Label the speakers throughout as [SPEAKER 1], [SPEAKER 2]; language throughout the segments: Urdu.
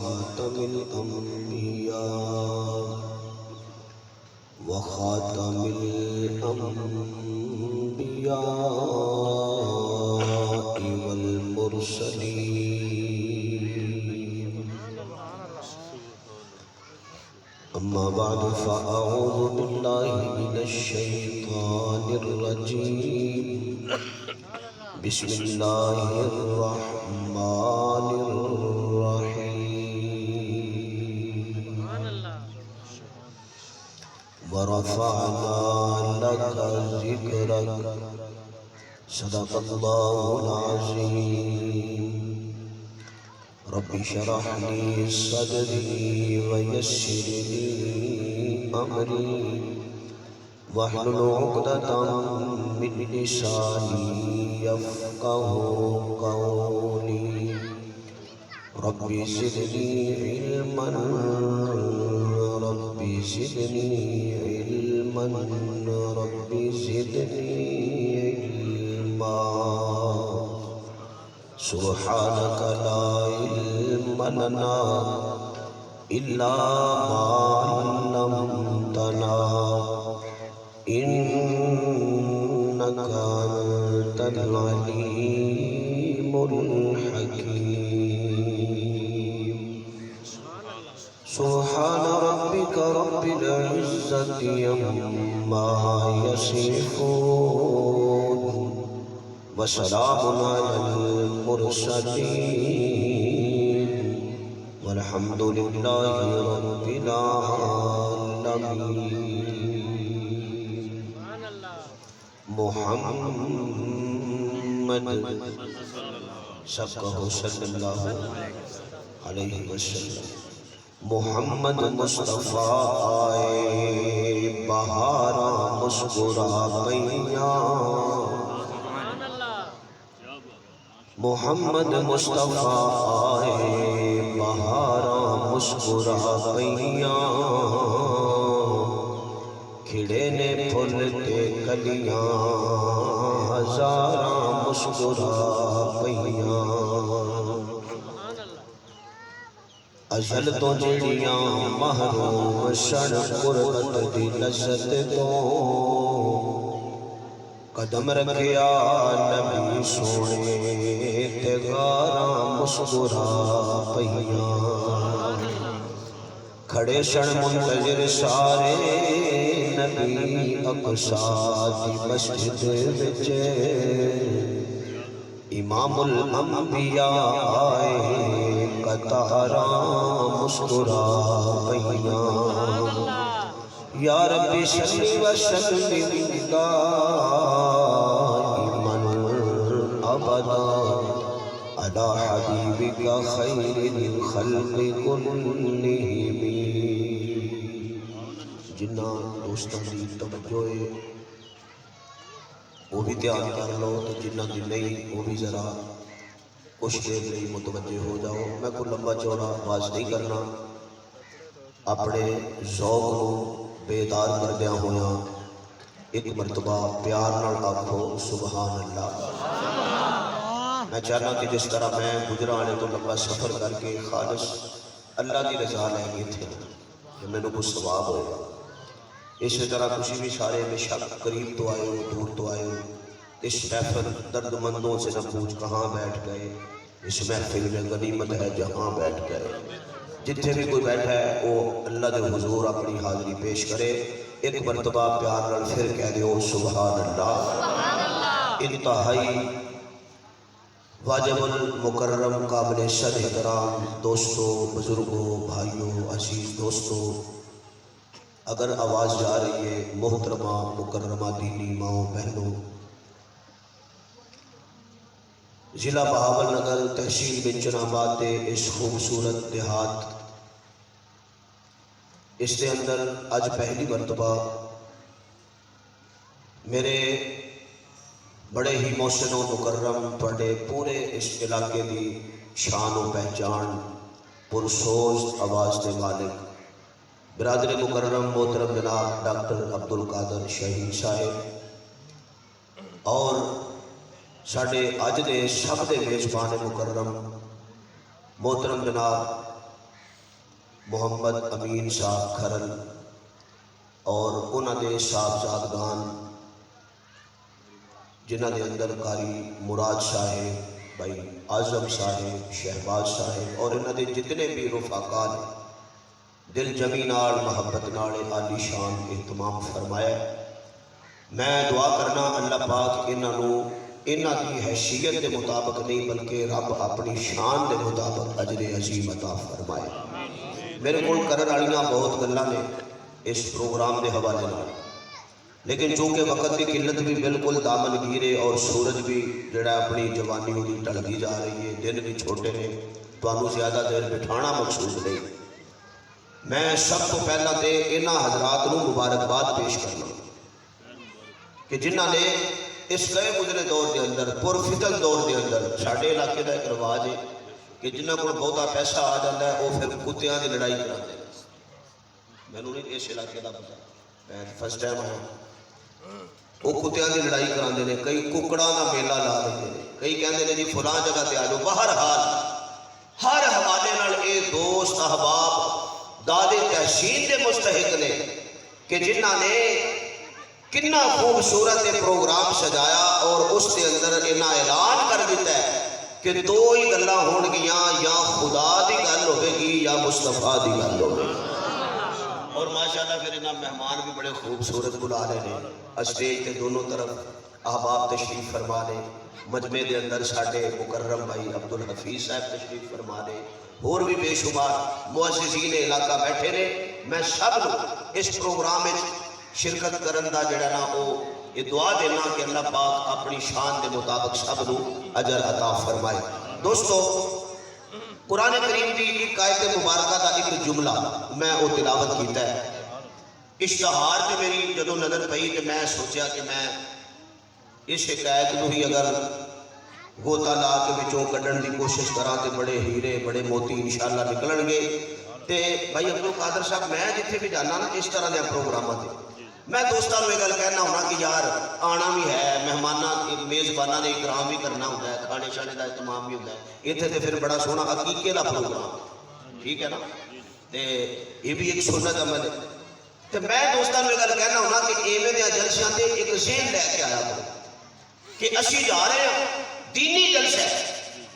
[SPEAKER 1] خاتم الأنبياء وخاتم الأنبياء والمرسلين. أما بعد فأعوذ بالله من الشيطان الرجيم. بسم الله الرحمن الرحيم. ورفعنا لك ذكرك. صدق الله العظيم. رب اشرح لي صدري ويسر لي أمري واحلل عقدة من لساني يفقه قولي. رب زدني علما رب زدني علما رب زدني علما. سبحانك لا علم لنا إلا ما علمتنا إنك أنت العليم الحكيم. سبحان ربك رب العزة عما يصفون وسلام على المرسلين والحمد لله رب العالمين. محمد سب کہو صلی اللہ علیہ وسلم. محمد مصطفیٰ آئے بہارا مسکرا پیاں. محمد مصطفیٰ آئے بہارا مسکرا پیاں. کھڑے نے پھول کے کلیاں ہزاراں مسکرا پیاں. اجل تو جڑیاں محروم سن قربت دی لذت تو. قدم رکھیا نبی سونے تے غاراں مسکرا پیاں. کھڑے سن منتظر سارے نبی اقصیٰ دی مسجد وچ. امام الانبیاء آئے قطاراں مسکرا پیاں. یا ربی صلی وسلم دائما ابدا علی حبیبک خیر الخلق کلہم. جنہ دوستاں دی توجہ ہے وہ بھی دھیان کر لو، تو جنہ دی نہیں وہ بھی ذرا کچھ دیر لئی متوجہ ہو جاؤ. میں کوئی لمبا چوڑا آواز نہیں کرنا. اپنے ذوق کو بیدار کردیا ہویا ایک مرتبہ پیار نال آکھو سبحان اللہ. میں چاہنا کہ جس طرح میں گجرانے تو لمبا سفر کر کے خالص اللہ کی رضا لے گئے تھے کہ میں نے کچھ ثواب ہوئے، اسی طرح کسی بھی سارے میں شک قریب تو آئے ہو دور تو آئے ہو. اس محفل درد مندوں سے نہ پوچھ کہاں بیٹھ گئے. اس محفل میں غنیمت ہے جہاں بیٹھ گئے. جتنے بھی کوئی بیٹھا ہے وہ اللہ کے حضور اپنی حاضری پیش کرے. ایک مرتبہ پیار نال پھر کہہ دیو سبحان اللہ. انتہائی واجب المکرم قابل صد احترام دوستوں، بزرگوں، بھائیوں، عزیز دوستوں، اگر آواز جا رہی ہے محترمہ مکرمہ دینی ماؤں بہنوں، ضلع بہاول نگر تحصیل بنچن آباد اس خوبصورت دیہات اس کے اندر اج پہلی مرتبہ میرے بڑے ہی محسن و مکرم تھوڑے پورے اس علاقے دی شان و پہچان پرسوز آواز دے مالک برادر مکرم محترم جناب ڈاکٹر عبدالقادر شہید صاحب اور ساڑھے اج دے سب دے میزبان مکرم محترم جناب محمد امین صاحب کھرل اور انہوں دے صاحبزادگان جنہوں دے اندر قاری مراد صاحب، بھائی اعظم صاحب، شہباز صاحب اور انہوں دے جتنے بھی رفاقا نے دل جمی نال محبت نال عالی شان اہتمام فرمایا۔ میں دعا کرنا اللہ پاک انہوں کی حیثیت کے مطابق نہیں بلکہ رب اپنی شان کے مطابق اجر عظیم عطا فرمائے۔ میرے کو کرن والیاں بہت گلاں نے اس پروگرام کے حوالے نال، لیکن چونکہ وقت کی قلت بھی بالکل دامن گیرے اور سورج بھی جڑا اپنی جوانی ہوئی ٹلتی جا رہی ہے، دن بھی چھوٹے نے، تمہیں زیادہ دیر بٹھانا مقصود نہیں۔ میں سب تو پہلا تے انہاں حضرات نو مبارکباد پیش کرنا کہ جنہاں نے اس گئے گزرے دور کے اندر پرفتن دور کے اندر ساڈے علاقے کا ایک رواج ہے کہ جنہاں کو بہتا پیسہ آ جاتا ہے وہ پھر کتیاں کی لڑائی کراتے ہیں۔ مینوں نہیں اس علاقے کا پتا، میں فرسٹ ٹائم آیا۔ وہ کتیاں کی لڑائی کراتے ہیں، کئی ککڑاں کا میلہ لا دیتے ہیں، کئی کہتے ہیں جی فلاں جگہ تے آ جاؤ۔ بہرحال ہر حوالے نال اے دوست احباب دادے تحسین کے مستحق نے کہ جنہاں نے کتنا خوبصورت پروگرام سجایا اور اس کے اندر انہاں اعلان کر دیتا ہے کہ دو ہی گلاں ہون گیاں، یا خدا دی گل ہوے گی یا مصطفیٰ دی گل ہوے گی۔ اور ماشاءاللہ پھر انہاں مہمان بھی بڑے خوبصورت بلا لے نے، اسٹیج کے دونوں طرف احباب تشریف فرما لے، مجمع دے اندر ساڈے مکرم بھائی عبدالحفیظ صاحب تشریف فرما لے، اور بھی بے شمار معززین علاقہ بیٹھے نے۔ میں سب لوگ اس پروگرام میں شرکت کرن دا جڑا نا او یہ دعا دینا کہ اللہ پاک اپنی شان کے مطابق سب نو اجر عطا فرمائے۔ دوستو، قرآن کریم دی ایک آیت مبارکہ دا ایک جملہ میں وہ تلاوت کیتا ہے۔ اشتہار تے میری جدو نظر پئی کہ میں سوچیا کہ میں اس حکایت نو ہی اگر گوتا لا کے بچوں کڈن دی کوشش کراں تے بڑے ہیرے بڑے موتی انشاءاللہ نکلن گے۔ تے بھائی عبدالقادر صاحب میں جتھے بھی جانا نا اس طرح دے پروگرامات تے میں دوستاں نوں یہ گل کہنا ہونا کہ یار آنا بھی ہے، مہماناں میزباناں نے اکرام بھی کرنا ہوتا ہے، کھانے شانے دا اہتمام بھی ہوتا ہے۔ اتنے تے پھر بڑا سونا عقیقے دا پروگرام، ٹھیک ہے نا، تے یہ بھی ایک سنت عمل ہے۔ تے میں دوستاں نوں یہ گل کہنا ہونا کہ ایویں دیاں جلسیاں تے ایک ذہن لے کے آیا کرو کہ اسی جا رہے ہیں دینی جلسہ ہے،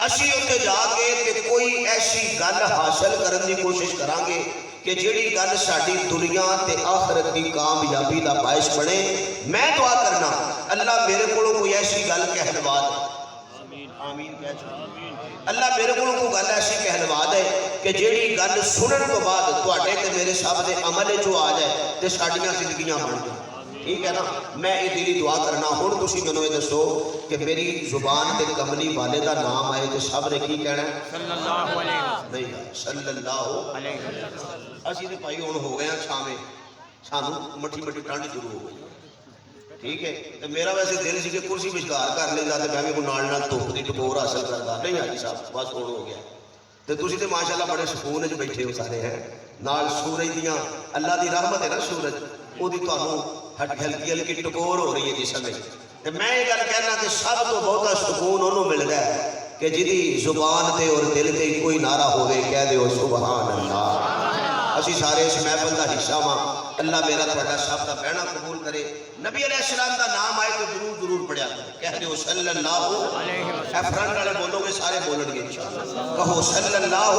[SPEAKER 1] اسی اتنے جا کے تے کوئی ایسی گل حاصل کرنے کی کوشش کریں گے کہ جیڑی گل ساری دنیا تے آخرت کی کامیابی دا باعث بنے۔ میں دعا کرنا اللہ میرے کو کوئی ایسی گل کہلوا دے، آمین اللہ میرے کو کوئی گل ایسی کہلوا دے کہ جیڑی گل سنن تو بعد تواڈے تے میرے سب دے عمل جو آ جائے تے ساڈیاں زندگیاں بن جائیں، ٹھیک ہے نا۔ میں یہ دلی دعا کرنا۔ ہن تسی مینوں یہ دسو کہ میری زبان تے کملی والے دا نام آئے تے سب نے کی کہنا ہے؟ صلی اللہ علیہ وسلم، نہیں صلی اللہ علیہ وسلم۔ اسی تے بھائی ہن ہو گئے ہیں چھاویں، سانوں مٹھی مٹھی ٹھنڈ شروع ہو گئی، ٹھیک ہے۔ تے میرا ویسے دل سی کہ کرسی وچکار کر لیندا تے میں بھی کوئی نال نال دھوپ دی ٹکور حاصل کردا، نہیں حاجی صاحب بس ہن ہو گیا۔ تے تسی تے ماشاءاللہ بڑے سکون وچ بیٹھے ہو سارے ہیں، نال سورج دیاں اللہ دی رحمت ہے نا، سورج او دی تانوں ہلکی ہلکی ٹکور ہو رہی ہے جس میں۔ تے میں یہ گل کہنا کہ سب تو بہتا سکون انہوں ملتا ہے کہ جدی زبان تے اور دل تے کوئی نعرہ ہوئے کہہ دیو سبحان اللہ۔ اسی سارے اس محفل دا حصہ ماں، اللہ میرا تھوڑا سب کا بہنا قبول کرے۔ نبی علیہ السلام دا نام آئے تو ضرور ضرور پڑھیا کرے، کہہ دیو صلی اللہ علیہ وسلم۔ فرنٹ والے بولو گے سارے بولن گے انشاءاللہ، کہو صلی اللہ،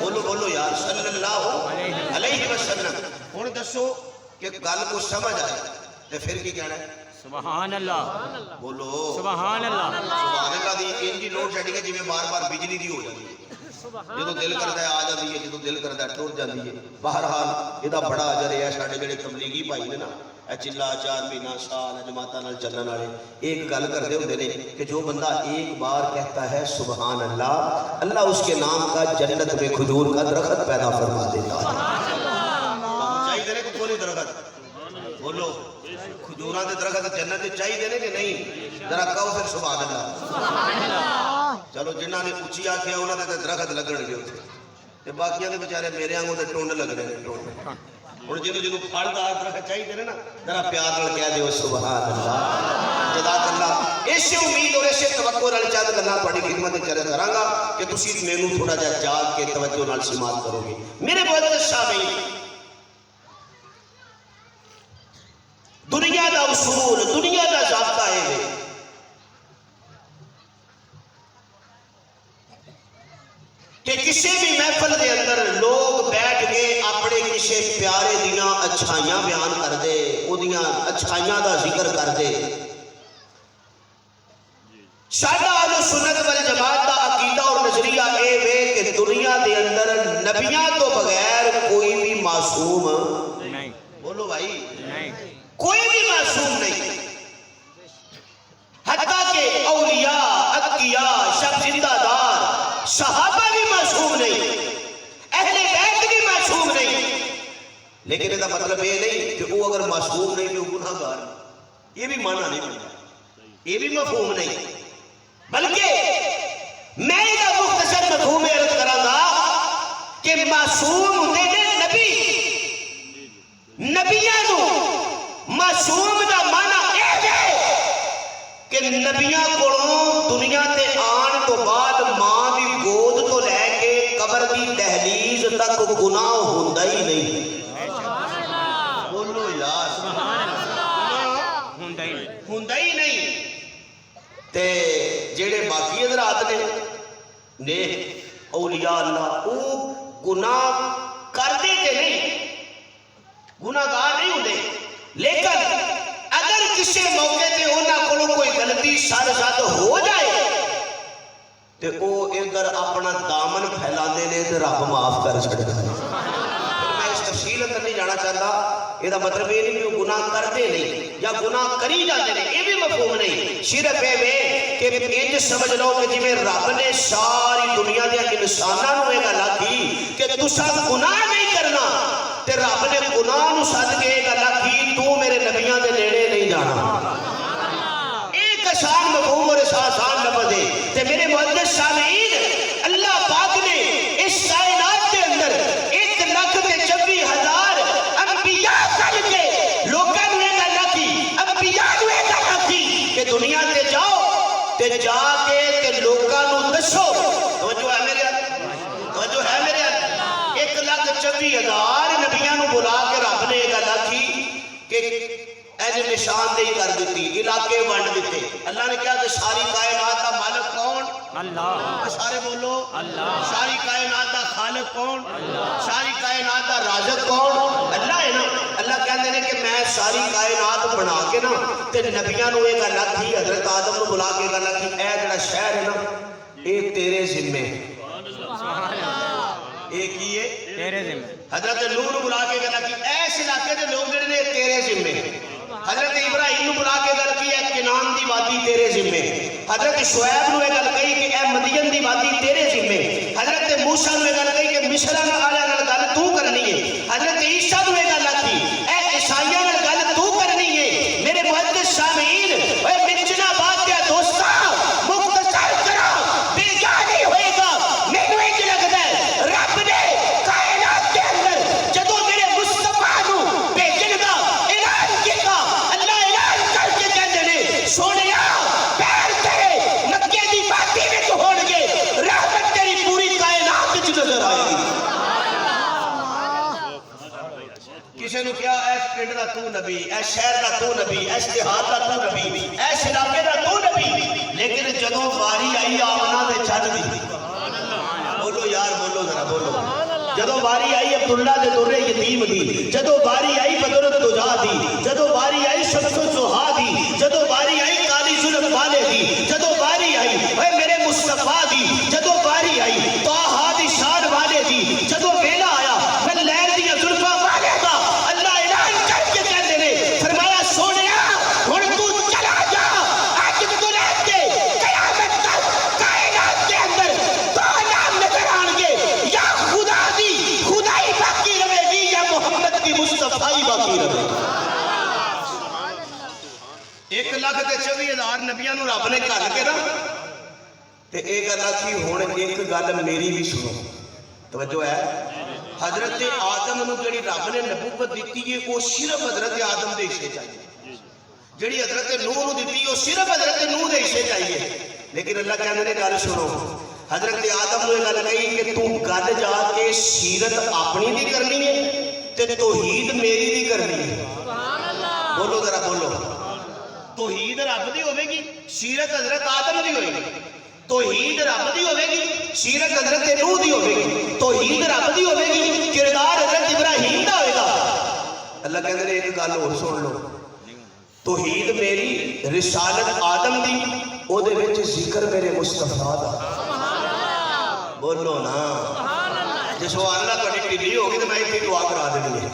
[SPEAKER 1] بولو بولو یار صلی اللہ علیہ وسلم۔ ہن دسو کہ گل کو سمجھ آئے تو پھر کی کہنا ہے؟ سبحان اللہ، بولو سبحان اللہ۔ سبحان اللہ دی انجی لوڈ شیڈنگ ہے جویں بار بار بجلی دی ہو جاتی ہے، جدو دل کرتا ہے آ جاتی ہے، جدو دل کرتا ہے ٹر جاتی ہے۔ بہرحال یہ بڑا اجر ہے۔ ساڈے جڑے تبلیغی بھائی نے نا اے چلا 4 مہینہ سال جماعتاں نال چلن والے ایک گل کرتے ہوندے نے کہ جو بندہ ایک بار کہتا ہے سبحان اللہ، اللہ اس کے نام کا جنت میں کھجور کا درخت پیدا فرما دیتا ہے۔ چاہیے نے کہ کوئی درخت بولو کھجوراں دے درخت جنت چاہیے نے کہ نہیں؟ ذرا کہو پھر سبحان اللہ۔ چلو جنہاں نے اچھی آکھیا انہاں دے درخت لگن گے اوتھے، تے باقیاں دے بیچارے میرے وانگوں تے ٹونڈ لگنے نے ٹونڈ۔ ہن جنوں پھل دار درخت چاہیے نے نا، ذرا پیار نال کہہ دیو سبحان اللہ۔ جزاک اللہ اس امید اور اس توقع نال چند گلاں تہاڈی خدمت وچ عرض کراں گا کہ تسی مینوں تھوڑا جہا جاگ کے توجہ نال سماعت کرو گے میرے معزز سامعین دنیا دا اصول دنیا دا ضابطہ ہے کہ کسی بھی محفل دے اندر لوگ بیٹھ کے اپنے کسی پیارے دیاں اچھائیاں بیان کر دے او دیاں اچھائیاں دا ذکر کر دے سادہ اہل سنت والجماعت دا عقیدہ اور نظریہ اے وے کہ دنیا دے اندر نبیاں تو بغیر کوئی بھی معصوم نہیں بولو بھائی نہیں کوئی بھی معصوم نہیں حتیٰ کہ اولیاء اتقیاء شب زندہ دار صحابہ بھی معصوم نہیں اہل بیت بھی معصوم نہیں لیکن یہ مطلب یہ نہیں کہ وہ اگر معصوم نہیں تو وہ گناہ گار یہ بھی معنی نہیں بنتا یہ بھی مفہوم نہیں بلکہ میں یہ مختصر مفہوم عرض کراں گا کہ معصوم ہوتے ہیں نبی نبیاں نو معصوم دا معنی اے ہے کہ نبیاں کولوں دنیا تے آن تو بعد ماں دی گود تو لے کے قبر دی دہلیز تک گناہ ہوندا ہی نہیں بولو یار ہوندا ہی نہیں تے جڑے باقی حضرات نے اولیاء اللہ وہ گناہ کردے تے نہیں گناہ گار نہیں ہوندے لیکن اگر کسی موقع تے انہاں کولوں کوئی غلطی سرزد ہو جائے تے او ادھر اپنا دامن پھیلاندے نے تے رب معاف کر چھڑدا ہے میں اس تفصیل اندر نہیں جانا چاہتا یہ مطلب یہ نہیں کہ وہ گناہ کرتے نہیں یا گناہ کری جاتے نہیں یہ بھی مفہوم نہیں صرف یہ کہ انج سمجھ لو کہ جی میں رب نے ساری دنیا دے انساناں نو یہ گل آکھی کہ تساں گناہ نہیں کرنا تے رب نے گناہ نو سد کے یہ گل آکھی تو میرے نبیاں دے نیڑے نہیں جانا ایک آسان مفہوم اور آسان لفظ ہے تے میرے معزز سامعین اللہ پاک نے اس کائنات کے اندر 1,26,000 انبیاء کر کے لوگاں نو یہ گل آکھی انبیاء نو یہ گل آکھی کہ دنیا تے جاؤ تے جا کے تے لوگاں نو دسو توجہ ہے میرے توجہ ہے میرے 1,26,000 نبیاں نو بلا کے رب نے یہ گل آکھی کہ ایسے نشاندہی کر دیتی علاقے ونڈ دیتے اللہ نے کہا کہ ساری کائنات دا مالک کون اللہ سارے بولو اللہ ساری کائنات دا خالق کون اللہ ساری کائنات دا رازق کون اللہ ہے نا اللہ کہتے ہیں کہ میں ساری کائنات بنا کے نا تے نبیاں نو یہ گل آکھی حضرت آدم نو بلا کے گل آکھی اے جڑا شہر ہے نا اے تیرے ذمے ایک ہی ہے تیرے ذمے حضرت نوح نو بلا کے گل آکھی ایس علاقے دے لوگ جڑے نے تیرے ذمے حضرت ابراہیم نو بلا کے گل کی ہے کنان دی وادی تیرے ذمے حضرت شعیب نو یہ گل کہی کہ اے مدین دی وادی تیرے ذمے حضرت موسیٰ نو یہ گل کہی کہ مصر والے نال گل تو کرنی ہے حضرت عیسیٰ نو یہ گل آکھی اے عیسائیاں نال گل تو کرنی ہے میرے معزز سامعین اے منجنا بات دے دوستا مختصر کرا بے جانی ہوئے گا مینوں ایک لگدا ہے رب نے کائنات کے اندر جدوں میرے مصطفیٰ نو بھیجن دا اعلان کیتا اللہ اعلان کر کے کہندے نے سونیا پیر تیرے مکے دی وادی وچ ہون گے رحمت تیری پوری کائنات وچ نظر آئے گی کسی نے کیا ایس پنڈ دا تو نبی ایس شہر دا تو نبی ایس دیہات دا تو نبی ایس علاقے دا تو نبی لیکن جدوں باری آئی آمنہ دے چھڈ دی بولو یار بولو ذرا بولو جدوں باری آئی عبداللہ دے در یتیم دی جدوں باری آئی بدر الدجا دی جدوں باری آئی شمس الضحیٰ دی جدوں باری آئی کالی ظلم والے دی جدوں باری آئی اے میرے مصطفیٰ دی جدوں باری آئی طٰہٰ دی شان والے دی جدوں ویلا آیا میں لہر دی زلفاں والے دا اللہ اعلان کر کے کہتے نے فرمایا سونیا ہن تو چلا جا آج تو لے کے قیامت تک کائنات کے اندر دو نام نظر آن گے یا خدا دی خدائی باقی رہے گی یا محمد کی مصطفیٰ باقی رہے گی 1,26,000 نبیاں نو رب نے گھل کے نا تے اے گل آکھی ہن ایک گل میری بھی سنو توجہ ہے حضرت آدم نو جڑی رب نے نبوت دیتی ہے وہ صرف حضرت آدم دے حصے چاہیے جڑی حضرت نوح نو دیتی وہ صرف حضرت نوح دے حصے چاہیے. لیکن اللہ کہنے نے گل سنو حضرت آدم نے گل کہی کہ تو گل جا کے سیرت اپنی بھی کرنی ہے تے توحید میری بھی کرنی ہے. بولو ذرا بولو. توحید رب دی ہوے گی سیرت حضرت آدم دی ہوے گی. توحید رب دی ہوے گی سیرت حضرت نوح دی ہوے گی. توحید رب دی ہوے گی کردار حضرت ابراہیم دا ہوے گا. اللہ کہندے نے ایک گل اور سن لو. توحید میری رسالت آدم دی او دے وچ ذکر میرے مصطفیٰ دا. بولو نا جس وہ اللہ تھوڑی ٹھیلی ہوگی تو میں اتنی دعا کرا دینی ہے.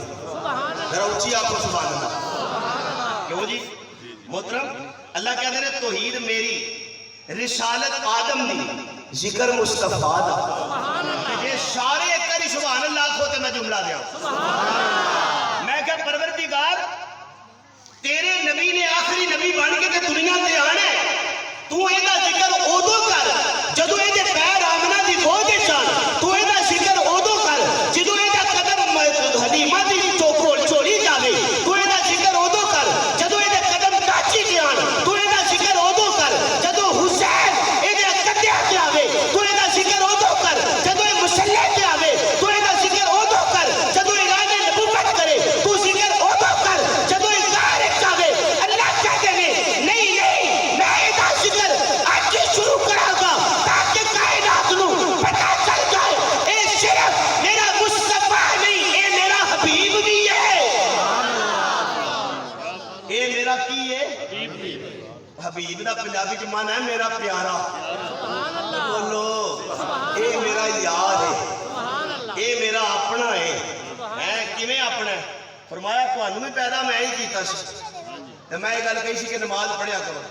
[SPEAKER 1] ذرا اونچی آپ کو سبحان اللہ. کیوں جی محترم اللہ کہتے ہیں توحید میری رسالت آدم دی ذکر مصطفیٰ دا. یہ سارے ایک کری سبحان اللہ کھوتے میں جملہ دیا. میں کہ پروردگار تیرے نبی نے آخری نبی بن کے تے دنیا تے آنا ہے تو ایدہ ذکر اودو کر جدو ایدے پیر آمنہ دی گودے چان. تو ایدہ ذکر اودو کر جدو ایدہ قدم حلیمہ دی چوڑی جاوے. تو ایدہ ذکر اودو کر جدو ایدے قدم کاچی کے آن. تو ایدہ ذکر اودو کر جدو حسین ایدے قدیہ کے آوے. تو ایدہ ذکر اودو کر جدو ایدے مسلح کے آوے. تو ایدہ ذکر اودو کر جدو اعلان نبوت کرے. تو ذکر اودو کر جدو غارق جاوے. اللہ کہتے ہیں نہیں نہیں میں ایدہ ذکر آج ہی شروع کرا گا تاکہ کائنات نو پتہ چل جائے اے صرف میرا مصطفیٰ نہیں اے میرا حبیب بھی ہے. اے میرا کی ہے حبیب دا پنجابی جو مانا ہے میرا پیارا. بولو اے میرا یار ہے اے میرا اپنا ہے. کیویں اپنا ہے فرمایا تھانوں بھی پیدا میں ہی کیتا سی تے میں یہ گل کہی سی کہ نماز پڑھیا کرو.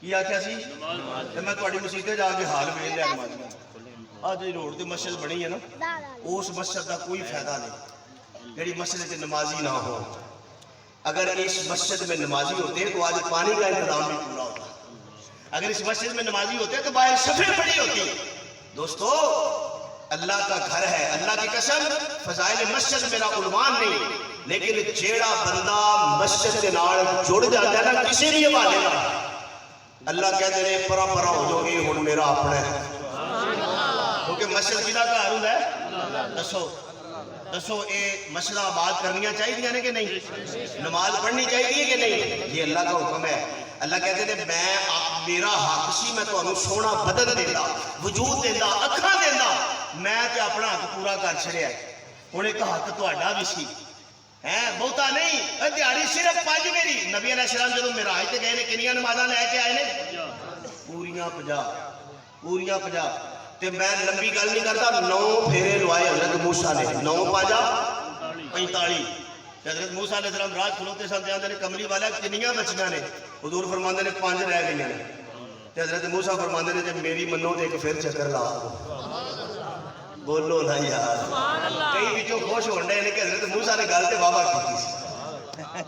[SPEAKER 1] کی آخیا سی تے میں تہاڈی مسجد جا کے حال ویکھ لیا نماز دا. آج روڈ تے مسجد بنی ہے نا اس مسجد دا کوئی فائدہ نہیں جڑی مسجد تے نمازی نہ ہو. اگر اس مسجد میں نمازی ہوتے تو آج پانی کا انتظام بھی پورا ہوتا. اگر اس مسجد میں نمازی ہوتے تو باہر صفیں پڑی ہوتی. دوستو اللہ کا گھر ہے. اللہ کی قسم فضائل مسجد میرا عنوان نہیں لیکن جیڑا بندہ مسجد کے نال جڑ جاتا ہے نا کسی بھی حوالے نال اللہ کہتے ہیں پرا پرا ہو جاؤ گے ہن میرا اپنا ہے. کیونکہ مسجد کدا گھر ہوندا ہے دسو دسو اے مسجد آباد کرنیاں چاہیے نے کہ نہیں. نماز پڑھنی چاہیے کہ نہیں. یہ اللہ کا حکم ہے. اللہ کہتے ہیں میں میرا حق سی میں تمہیں سونا بدن دینا وجود دینا اکھاں دینا میں تے اپنا حق پورا کر چھڑیا. ہن ایک حق تہاڈا بھی سی بہتا نہیں دیہڑی صرف 5 میری. نبی علیہ السلام جدو معراج تے گئے نے کنیاں نمازاں لے کے آئے نے پوریاں 50 تے میں لمبی گل نہیں کرتا 9 پھیرے لوائے حضرت موسیٰ نے 9 5 45. حضرت موسیٰ علیہ السلام راج کھلوتے سن آندے نے کملی والا کنیاں بچیاں نے. حضور فرماندے نے 5 رہ گئیاں نے تے حضرت موسیٰ فرماندے نے جے میری منو تے ایک پھر چکر لا. بولو نا یار. کئی وچوں خوش ہون ڈے نے کہ حضرت موسیٰ نے گل تے واہ کیتی سی.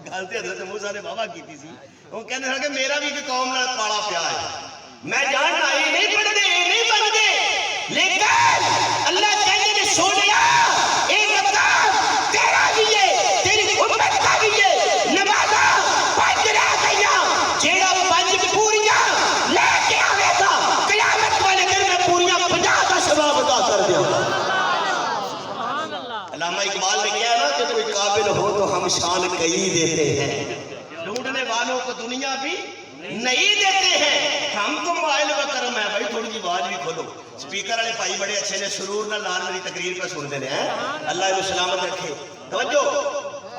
[SPEAKER 1] گل تے حضرت موسیٰ نے واہ کیتی سی. وہ کہندے سن کہ میرا بھی ایک قوم نال پالا پیا ہے. میں جاننا یہ نہیں پڑھتے لیکن اللہ کہتے ہیں سونیا اے مقام تیرا بھی ہے تیری امت کا بھی ہے. نمازہ 5 رہ گئیاں جیڑا 5 پوریاں لے کے آوے گا قیامت والے دن میں پوریاں 50 کا ثواب عطا کر دیا. علامہ اقبال نے کہا نا کہ کوئی قابل ہو تو ہم شان کئی دیتے ہیں ڈھونڈنے والوں کو دنیا بھی نہیں دیتے ہیں. ہم تو مائل و کرم ہے. بھائی تھوڑی جی آواز بھی کھولو. سپیکر والے بھائی بڑے اچھے نے سرور نال میری تقریر پہ سنتے ہیں. اللہ انہیں سلامت رکھے. توجہ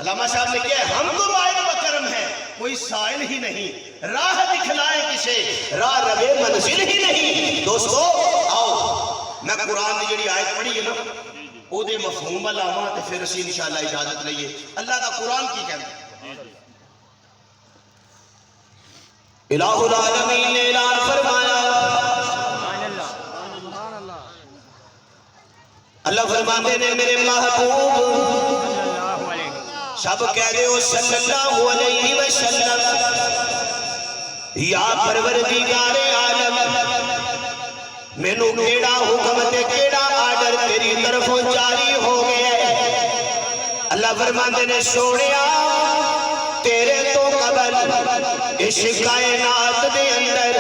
[SPEAKER 1] علامہ صاحب نے کہا ہم تو مائل و کرم ہے کوئی سائل ہی نہیں راہ دکھلائے کسے راہ روے منزل ہی نہیں. دوستو آؤ میں قرآن کی جڑی آیت پڑھی ہے نا او دے مفہوم لاواں تے پھر اسی انشاءاللہ اجازت لئیے. اللہ کا قرآن کی کہتا ہے الہ العالمین نے اعلان فرمایا. اللہ فرماتے نے میرے محبوب سب کہہ رہے ہو صلی اللہ علیہ وسلم یا پروردگار عالم مینوں کیڑا حکم تے کیڑا آرڈر تیری طرفوں جاری ہو گیا ہے. اللہ فرماتے نے سونیا تیرے تو قبل اس کائنات دے اندر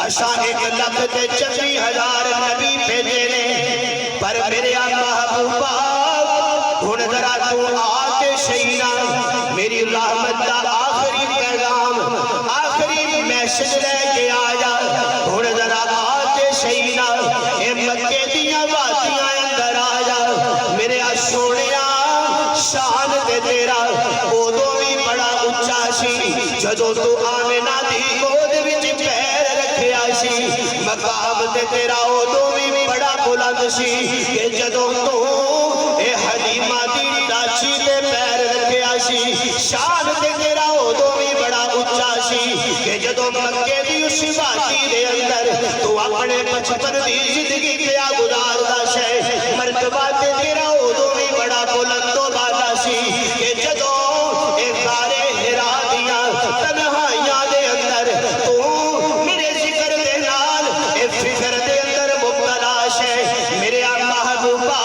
[SPEAKER 1] اشا 1,24,000 نبی بھیجے نے، پر میرے محبوبہ ہن ذرا تو آتے شہینا میری رحمت دا آخری پیغام آخری میسج لے کے آیا، ہن ذرا آتے شہینا اے مکے دیاں وادیاں اندر آیا میرے سونیا شان دے تیرا اودوں بھی بڑا اچا سی جدوں تو آمنہ دی گود وچ پیر رکھیا سی، مقام دے تیرا اودوں بھی بڑا بلند سی کہ جدوں تو اے حلیمہ دی ڈاچی دے پیر رکھیا سی، شان دے تیرا اودوں بھی بڑا اچا سی کہ جدوں مکے دی اس وادی دے اندر تو اپنے بچپن دی زندگی کیا گزاردا شے، مرتبہ تے تیرا اودوں بھی بڑا بلند و بالا سی کہ جدوں اے غارِ حرا دیاں تنہائیاں دے اندر تو میرے ذکر دے نال اے فکر دے اندر مبتلا شے، میرے محبوبہ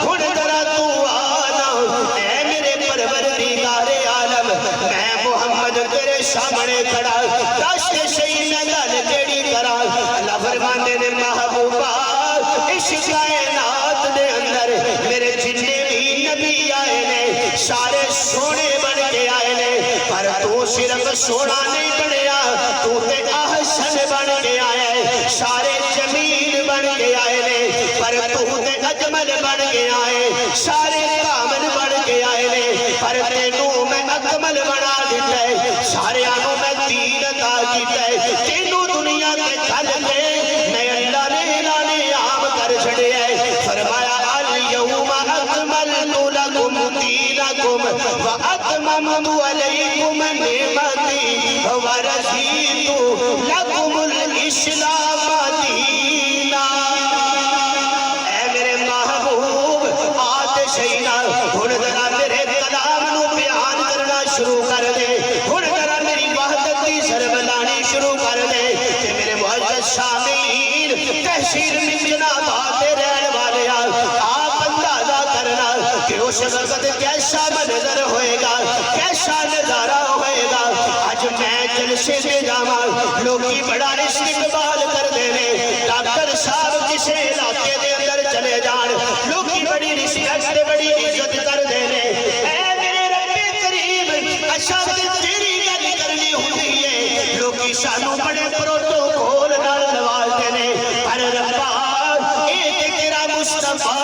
[SPEAKER 1] ہن ذرا تو آنا اے میرے پروردگار عالم، میں محمد تیرے سامنے کھڑا دس شہی میں گل جیڑی کرا، اللہ فرماندے نے محبوبہ اس کائنات دے اندر میرے جتنے بھی نبی آئے نے سارے سونے بن کے آئے نے، پر تو صرف سونا نہیں بنیا، تو تے احسن بن کے آئے، سارے جمیل بن کے آئے نے، پر تو تے اجمل بن کے آئے، سارے کامل بن کے آئے نے، پر تینوں میں اکمل بنا دیتا ہے، سارے آنوں میں دین عطا کیتا ہے، تینوں دنیا کے کھل کے میں اللہ نے اعلان عام کر چھڑے ہے، فرمایا اليوم اکملت لکم دینکم واتممت علیکم نعمتی ورضیت لکم الاسلام دینا، اے میرے محبوب آتے شہینا ہن ذرا میرے کلام نو بیان کرنا شروع کر دے، ہن ذرا میری وحدت دی ضرب لانی شروع کر دے کہ میرے معزز سامعین تحصیل منجنا باتے رہن والے آپ اندازہ کرنا کہ اس وقت کیسا منظر ہوئے گا، کیسا نظارہ ہوئے گا، آج میں جلسے دے جاما لوگی بڑا استقبال کر دینے، ڈاکٹر صاحب کسے علاقے دے اندر چلے جان لوگی بڑی رسپیکٹ بڑی عزت کر دینے، اے میرے رب کریم اشارت تیری گل کرنی ہوتی ہے لوگی سانو بڑے پروٹوکول نال نواز دینے، پر ربا اے تیرا مصطفیٰ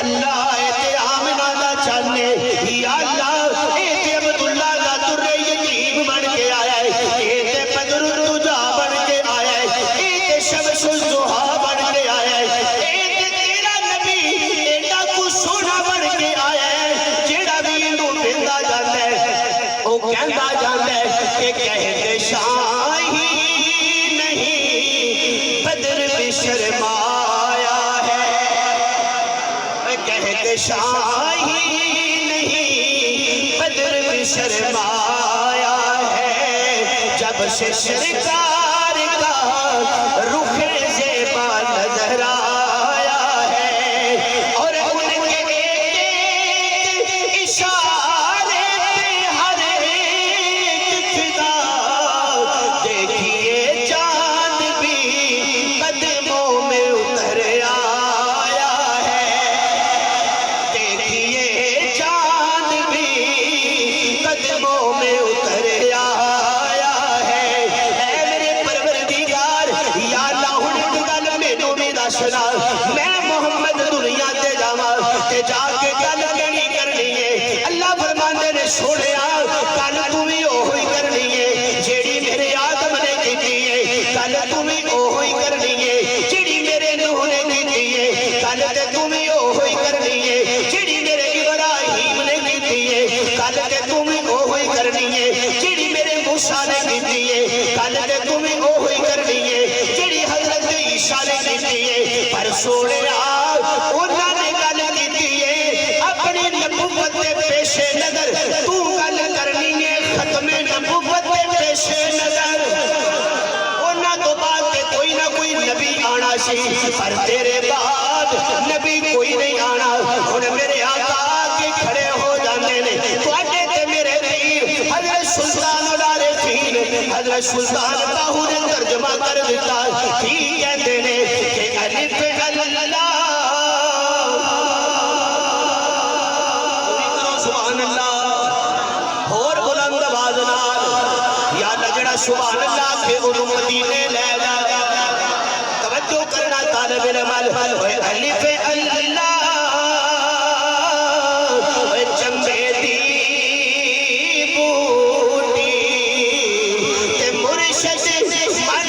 [SPEAKER 1] اللہ اے تے آمنہ دا چاہنے، یا اللہ اے تے عبداللہ دا در یتیم بن کے آیا ہے، اے تے بدر الدجا بن کے آیا ہے، اے تے شمس الضحیٰ بن کے آیا ہے، اے تے تیرا نبی ایڈا کو سونا بن کے آیا ہے، جیڑا بھی انہوں بندہ جاندہ ہے او کہندہ جاندہ ہے کہ کہتے شاہی نہیں بدر بھی شرمایا ہے، کہتے شاہی نہیں بدر بھی شرمایا ہے، جب سے سرکار کا رخ زیبا نظر آیا ہے، اور ان کے ایک اشارے پہ ہر ایک فدا، دیکھیے چاند بھی قدموں میں اتر آیا ہے، دیکھیے چاند بھی قدموں میں اتر آیا ہے، اے میرے پروردگار یا اللہ ہن گل مینوں بھی دسنا، میں محمد دنیا تے جاواں تے جا کے گل کیڑی کرنی ہے، اللہ فرماندے نے سونیا گل تو بھی اوہی کرنی ہے جیڑی میرے آدم نے کیتی ہے، گل تو بھی اوہی کرنی ہے جیڑی میرے نوح نے کیتی ہے، گل تے تو بھی اوہی کرنی ہے جیڑی میرے ابراہیم نے کیتی ہے، گل تے تو بھی اوہی کرنی ہے جیڑی میرے موسیٰ نے کیتی ہے، گل تے تو بھی اوہی کرنی ہے جیڑی حضرت عیسیٰ نے کیتی ہے، پر سونیا انہاں نے گل کیتی ہے اپنی نبوت دے پیش نظر تو گل میں سلطان باہو نے ترجمہ کر دیتا ٹھیک کہتے نے کہ الف اللہ سبحان اللہ اور بلند آواز نال یا لجڑا سبحان اللہ کہ انہوں مدینے لے جا توجہ کرنا طالب علم الف اللہ چمبے دی بوٹی تے مرشد من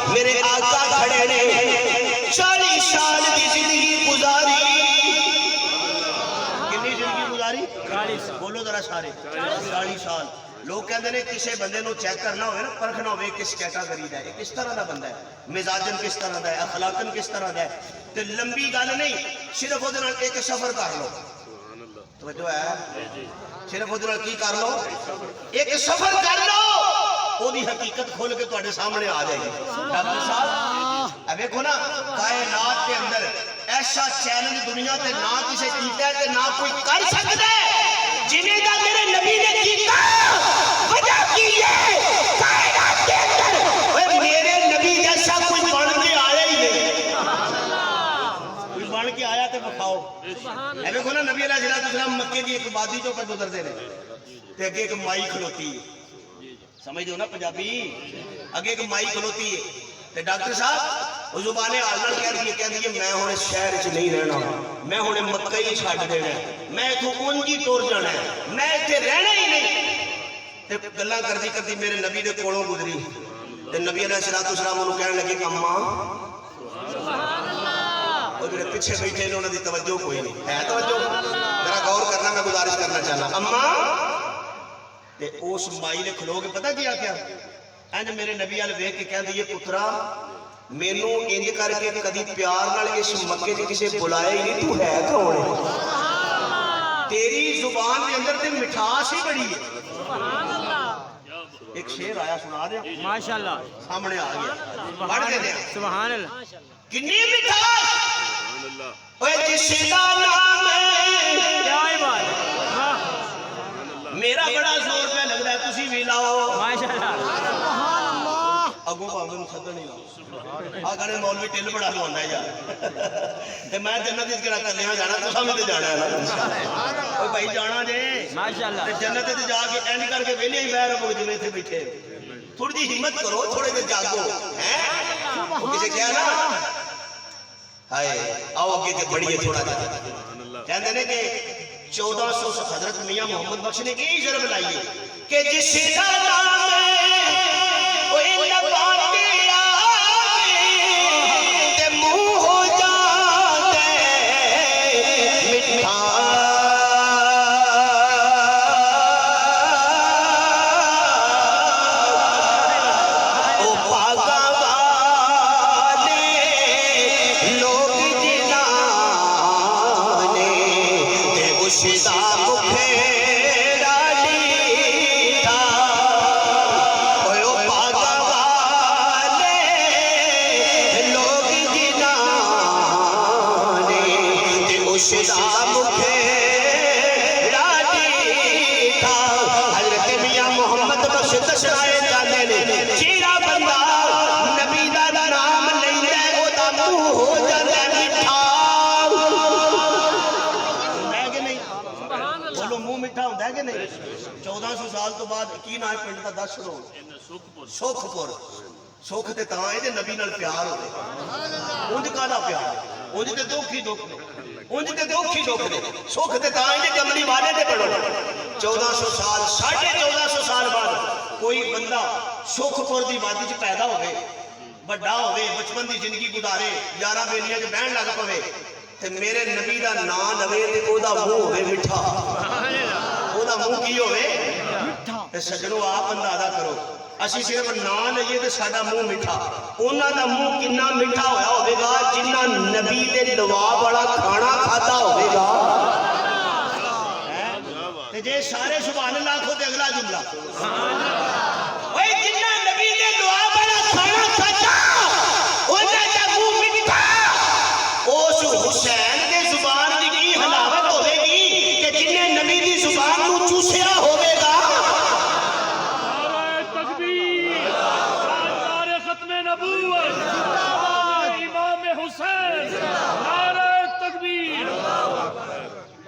[SPEAKER 1] میرے وچ لائی بولو ذرا سارے 40 سال لوگ کہتے ہیں کسی بندے نو چیک کرنا ہوئے نا پرکھنا ہوئے کس کیٹاگری دا ہے کس طرح دا بندہ ہے مزاجن کس طرح دا ہے اخلاقن کس طرح دا ہے تو لمبی گل نہیں صرف وہ ایک سفر کر لو توجہ ہے صرف وہ کی کر لو ایک سفر کر لو وہ دی حقیقت کھول کے تواڈے سامنے آ جائے گی ڈاکٹر صاحب اب دیکھو نا کائنات کے اندر ایسا چیلنج دنیا تے نہ کسے کیتا ہے تے نہ کوئی کر سکتا ہے جنہیں دا میرے نبی نے کیتا وجہ کی ہے کائنات کے اندر میرے نبی جیسا کوئی بن کے آیا ہی نہیں کوئی بن کے آیا تے بخاؤ اے دیکھو نا نبی علیہ السلام مکے دی ایک وادی تو پر گزرتے ہیں تے اگے ایک مائی کھلوتی ہے سمجھ دو نا پنجابی اگے ایک مائی کھلوتی ہے تے ڈاکٹر صاحب وہ زبان عالم کہہ دیئے میں ہونے شہر چ نہیں رہنا میں ہونے مکہ ہی چھاڑ دینا ہے میں اتھو اونجی ٹور جانا ہے میں اتھے رہنا ہی نہیں تے گلاں کرتی میرے نبی دے کولوں گزری تے نبی علیہ السلام انہوں کہنے لگے اماں سبحان اللہ اور جڑے پیچھے بیٹھے نے انہاں دی توجہ کوئی نہیں ہے توجہ ذرا غور کرنا میں گزارش کرنا چاہنا اماں تے اس مائی نے کھلو کے پتہ کیا کیا انج میرے نبی ال ویکھ کے کہندی ہے پترا مینوں انج کر کے کدی پیار نال اس مکے دے کسے بلایا ہی نہیں تو ہے کون ہے سبحان اللہ تیری زبان دے اندر تے مٹھاس ہی بڑی ہے سبحان اللہ ایک شعر آیا سنا دیا ماشاءاللہ سامنے آ گیا پڑھ دے دیں سبحان اللہ کتنی مٹھاس سبحان اللہ اوے جس دا نام ہے کیا بات میرا بڑا زور پہ لگ رہا ہے تسی بھی لاؤ ماشاءاللہ سبحان اللہ اگوں پاویں سدن نہیں لاؤ آ گنے مولوی ٹل بڑا لوندا ہے یار تے میں جنت وچ کڑا کلیاں جانا تساں بھی تے جانا ہے اوے بھائی جانا جے ماشاءاللہ تے جنت تے جا کے اینڈ کر کے ویلے ہی بیٹھ رہو جویں تے بیٹھے تھوڑی جی ہمت کرو تھوڑے دیر جاگو ہیں وہ کسے کہا نا ہائے آؤ اگے تے بڑی ہے تھوڑا جا کہندے نے کہ 1400 حضرت میاں محمد بخش نے کی ضرب لائی ہے کہ جس کا نام ہے وہ لباتے آوے تے منہ ہو جاتے مٹھا او پاگا والے لوگ جنانے تے اشدا مکھیڑا لیتا کہ نہیں 1400 سال تو بعد کی نام پنڈ کا دس چھوڑو سکھپور ਸੁੱਖ ਤੇ ਤਾਂ ਇਹਦੇ ਨਬੀ ਨਾਲ ਪਿਆਰ ਹੋਵੇ। ਉਂਝ ਕਾਹਦਾ ਪਿਆਰ? ਉਂਝ ਤੇ ਦੁੱਖ ਹੀ ਦੁੱਖ ਨੇ, ਉਂਝ ਤੇ ਦੁੱਖ ਹੀ ਦੁੱਖ ਨੇ। ਸੁੱਖ ਤੇ ਤਾਂ ਇਹਦੇ ਕਮਲੀ ਵਾਲੇ ਤੇ ਬਣੋ। 1400 ਸਾਲ 1450 ਸਾਲ ਬਾਅਦ ਕੋਈ ਬੰਦਾ ਸੁਖਪੁਰ ਦੀ ਵਾਦੀ 'ਚ ਪੈਦਾ ਹੋਵੇ, ਵੱਡਾ ਹੋਵੇ, ਬਚਪਨ ਦੀ ਜ਼ਿੰਦਗੀ ਗੁਜ਼ਾਰੇ, ਯਾਰਾਂ ਬੇਲੀਆਂ 'ਚ ਬਹਿਣ ਲੱਗ ਪਵੇ ਤੇ ਮੇਰੇ ਨਬੀ ਦਾ ਨਾਂ ਲਵੇ ਤੇ ਉਹਦਾ ਮੂੰਹ ਹੋਵੇ ਮਿੱਠਾ। ਉਹਦਾ ਮੂੰਹ ਕੀ ਹੋਵੇ? ਮਿੱਠਾ। ਤੇ ਸੱਜਣੋ ਆਪ ਅੰਦਾਜ਼ਾ ਕਰੋ, ਅਸੀਂ ਸਿਰਫ ਨਾਂ ਲਈਏ ਤੇ ਸਾਡਾ ਮੂੰਹ ਮਿੱਠਾ, ਉਹਨਾਂ ਦਾ ਮੂੰਹ ਕਿੰਨਾ ਮਿੱਠਾ ਹੋਇਆ ਹੋਵੇਗਾ ਜਿੰਨਾ ਨਬੀ ਦੇ ਨਵਾਬ ਵਾਲਾ ਖਾਣਾ ਖਾਦਾ ਹੋਵੇਗਾ। ਤੇ ਜੇ ਸਾਰੇ ਸੁਭਾਨ ਅੱਲਾਹ ਆਖੋ ਤੇ ਅਗਲਾ ਜੁਮਲਾ, ਓਏ ਜਿੰਨਾ ਨਬੀ ਦੇ ਨਵਾਬ ਵਾਲਾ ਖਾਣਾ ਖਾਦਾ ਉਹਨਾਂ ਦਾ ਮੂੰਹ ਮਿੱਠਾ, ਉਸ ਹੁਸੈਨ ਦੇ ਜ਼ੁਬਾਨ ਦੀ ਕੀ ਹਲਾਵਤ ਹੋਵੇਗੀ ਕਿ ਜਿੰਨੇ ਨਬੀ ਦੀ ਜ਼ੁਬਾਨ ਨੂੰ ਚੂਸਿਆ ਹੋਵੇਗਾ।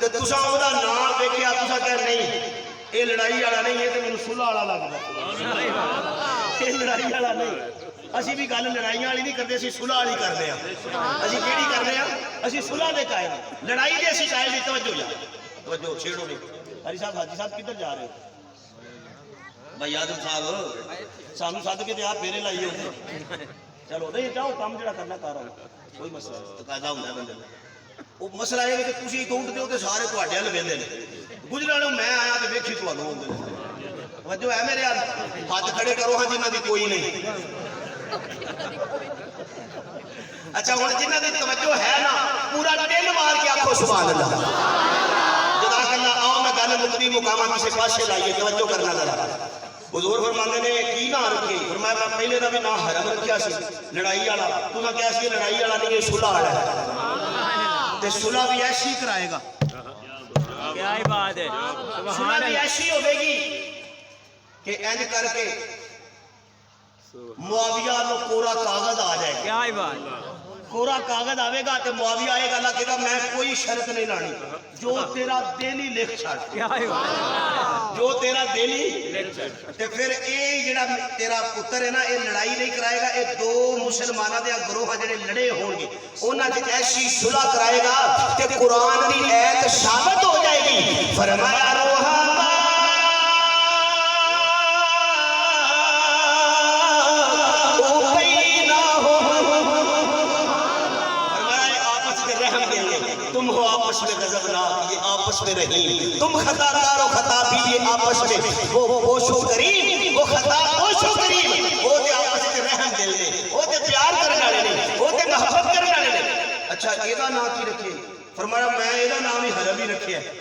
[SPEAKER 1] تے تساں اودا نام ویکھیا تساں کہ نہیں یہ لڑائی والا نہیں ہے تے مینوں صلح والا لگدا یہ لڑائی والا نہیں اسی بھی گل لڑائیاں والی نہیں کرتے اسی صلح والی کرنے ہاں اسی کیڑی کرنے ہاں اسی صلح دے قائل لڑائی دے اسی قائل نہیں توجہ جا توجہ چھیڑو نہیں حاجی صاحب کدھر جا رہے ہو بھائی آدم صاحب سانو سد کے آپ پھیرے لائیے چلو نہیں چاہو کام جڑا کرنا کر رہا کوئی مسئلہ تقاضا ہوتا ہے بندے وہ مسئلہ یہ کہ تھی ٹوٹتے ہو تو سارے تھوڑے ہل وہدے گزرے والوں میں آیا تو ویکھی تمہیں آدھے توجہ ہے میرے ہاتھ کھڑے کرو ہاں جنہ کی کوئی نہیں اچھا ہوں جنہ کی توجہ ہے نا پورا دل مار کے آخو سبحان اللہ جزاک اللہ آؤ میں گل مکتی مقامہ کسی پاسے لائیے توجہ کرنا ذرا حضور فرماندے نے کی نام رکھے فرمایا میں پہلے دا بھی نام حرم رکھیا سی لڑائی والا تساں کیا سی لڑائی والا نہیں یہ صلح والا ہے تے صلح بھی ایسی کرائے گا
[SPEAKER 2] کیا ہی بات ہے
[SPEAKER 1] صلح بھی ایسی ہوے گی کہ انج کر کے معاویہ نو کورا کاغذ آ جائے گا
[SPEAKER 2] کیا ہی بات
[SPEAKER 1] کورا کاغذ آئے گا تے معاویہ آئے گا اللہ کہے گا میں کوئی شرط نہیں لانی جو تیرا دل ہی لکھ چھڑ
[SPEAKER 2] کیا ہی بات
[SPEAKER 1] جو تیرا دل ہی تے پھر اے جڑا تیرا پتر ہے نا اے لڑائی نہیں کرائے گا اے دو مسلماناں دے گروہ جڑے لڑے ہون گے انہاں وچ ایسی صلح کرائے گا کہ قرآن دی ایت ثابت ہو جائے گی فرمایا روحا تم ہو آپس میں غضب ناک یہ آپس میں رحیم تم خطا کار و خطا بھی یہ آپس میں وہ پوشو کریم وہ خطا پوشو کریم وہ تے آپس میں رحم دل نے وہ تے پیار کرنے والے نے وہ تے محبت کرنے والے نے اچھا ایدہ نام کی رکھے فرمایا میں ایدہ نام ہی حرم ہی رکھے ہے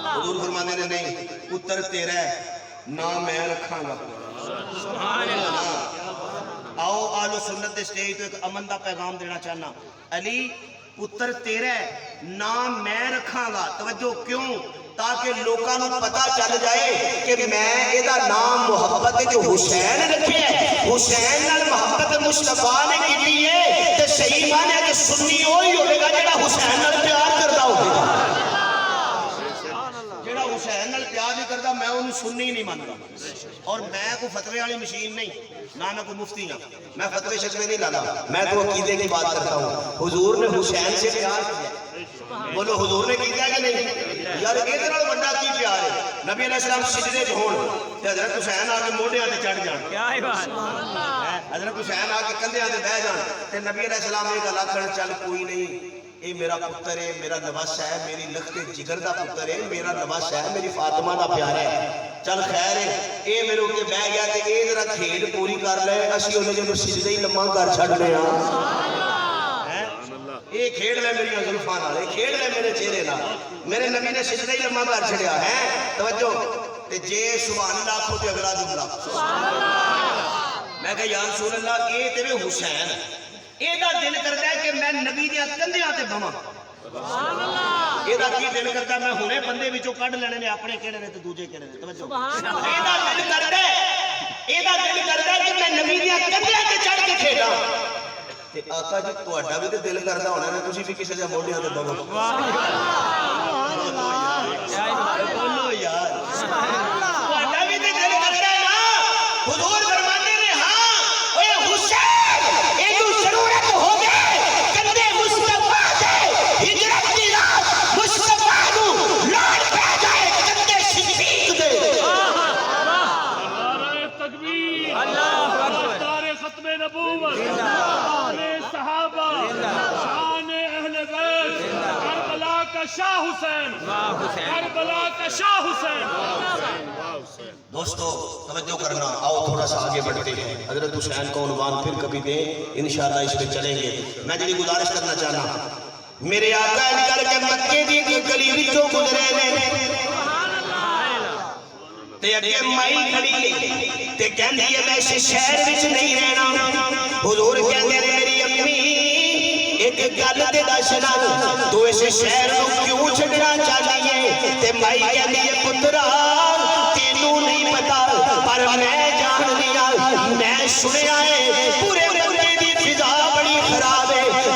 [SPEAKER 1] حضور فرمانے نے نہیں پتر تیرا ہے نام میں رکھاں گا آؤ آلو سنت دے سٹیج تو ایک امن دا پیغام دینا چاہنا علی پتر تیرا ہے نام میں رکھاں گا توجہ کیوں تاکہ لوکاں نو پتہ چل جائے کہ میں ایدہ نام محبت جو حسین رکھے ہے حسین نال محبت مصطفیٰ نے کی لیے تے صحیح مانے کہ سنی ہوئی ہوئے گا جڑا حسین نال پیار کردہ ہوئے گا جڑا حسین نال پیار نہیں کردہ میں انہوں سنی نہیں مانگا اور میں کوئی فتوے والی مشین نہیں نہ میں کوئی مفتی ہوں میں فتوے شکوے نہیں لانا میں تو عقیدے کی بات کرتا ہوں حضور نے حسین سے پیار کیا بولو حضور نے کیا کہ نہیں یار ایک نال بڑا کی پیار ہے نبی علیہ السلام سجدے جو ہون تے حضرت حسین آ کے موڈے تے چڑھ جان
[SPEAKER 2] کیا ہی بات
[SPEAKER 1] حضرت حسین آ کے کندھے تے بیٹھ جان تے نبی علیہ السلام نے گل آکھن چل کوئی نہیں اے میرا پتر ہے میرا نواسا ہے میری لخت جگر دا پتر ہے میرا نواسا ہے میری فاطمہ دا پیارا ہے چل خیر ہے اے میرے اوپر بیٹھ گیا تے اے ذرا کھیل پوری کر لے اسی انہاں جو سجدے ہی لمحہ کر چھڈنے ہاں اے کھیڈ لے میری زلفاں نال اے کھیڈ لے میرے چہرے نال میرے نبی نے سجدہ ہی لمحہ کر چھڈیا ہے توجہ تے جے سبحان اللہ آکھو تے اگلا جملہ سبحان اللہ میں کہا یا رسول اللہ اے تیرے حسین ایدہ دل کرتا ہے کہ میں نبی دیا کندھے آتے بھما ایدہ کی دل کرتا ہے میں ہونے بندے وچوں کڈ لینے نے اپنے کہنے نے تے دوجے کہنے نے توجہ ایدہ دل کرتا ہے کہ میں نبی دیا کندھے آتے چڑھ کے کھیڑا تے آقا جی تہاڈا بھی تے دل کردا ہونا نا تسی بھی کسے دے موڈیاں تے بھما بولو یار تہاڈا بھی تے دل کردا ہے نا حضور فرماتے نے ہاں اوے حسین اینو ضرورت ہو گئے کندے مصطفیٰ دے ہجرت دی رات مصطفیٰ نو لاڑ پہ جائے کندے صدیق دے
[SPEAKER 3] نعرہ تکبیر
[SPEAKER 2] اللہ اکبر
[SPEAKER 3] دار ختم نبوت شان صحابہ شان اہل بیت کربلا کا شاہ حسین کربلا کا شاہ حسین
[SPEAKER 1] دوستو توجہ کرنا آؤ تھوڑا سا آگے بڑھتے ہیں حضرت حسین کو عنوان پھر کبھی دیں انشاءاللہ اس پہ چلیں گے میں جنہی گزارش کرنا چاہنا میرے آقا نکل کے مکے دی گلی وچوں گزرے نے تے اگے مائی کھڑی ہے تے کہندی ہے میں اس شہر وچ نہیں رہنا حضور کہندے نے میری امی ایک گل تے دسنا تو اس شہر نو کیوں چھڈنا چاہنی ہے تے مائی کہندی ہے پترا تینوں نہیں پتا پر میں جان لیا میں سنیا ہے پورے مکے دی فضا بڑی خراب ہے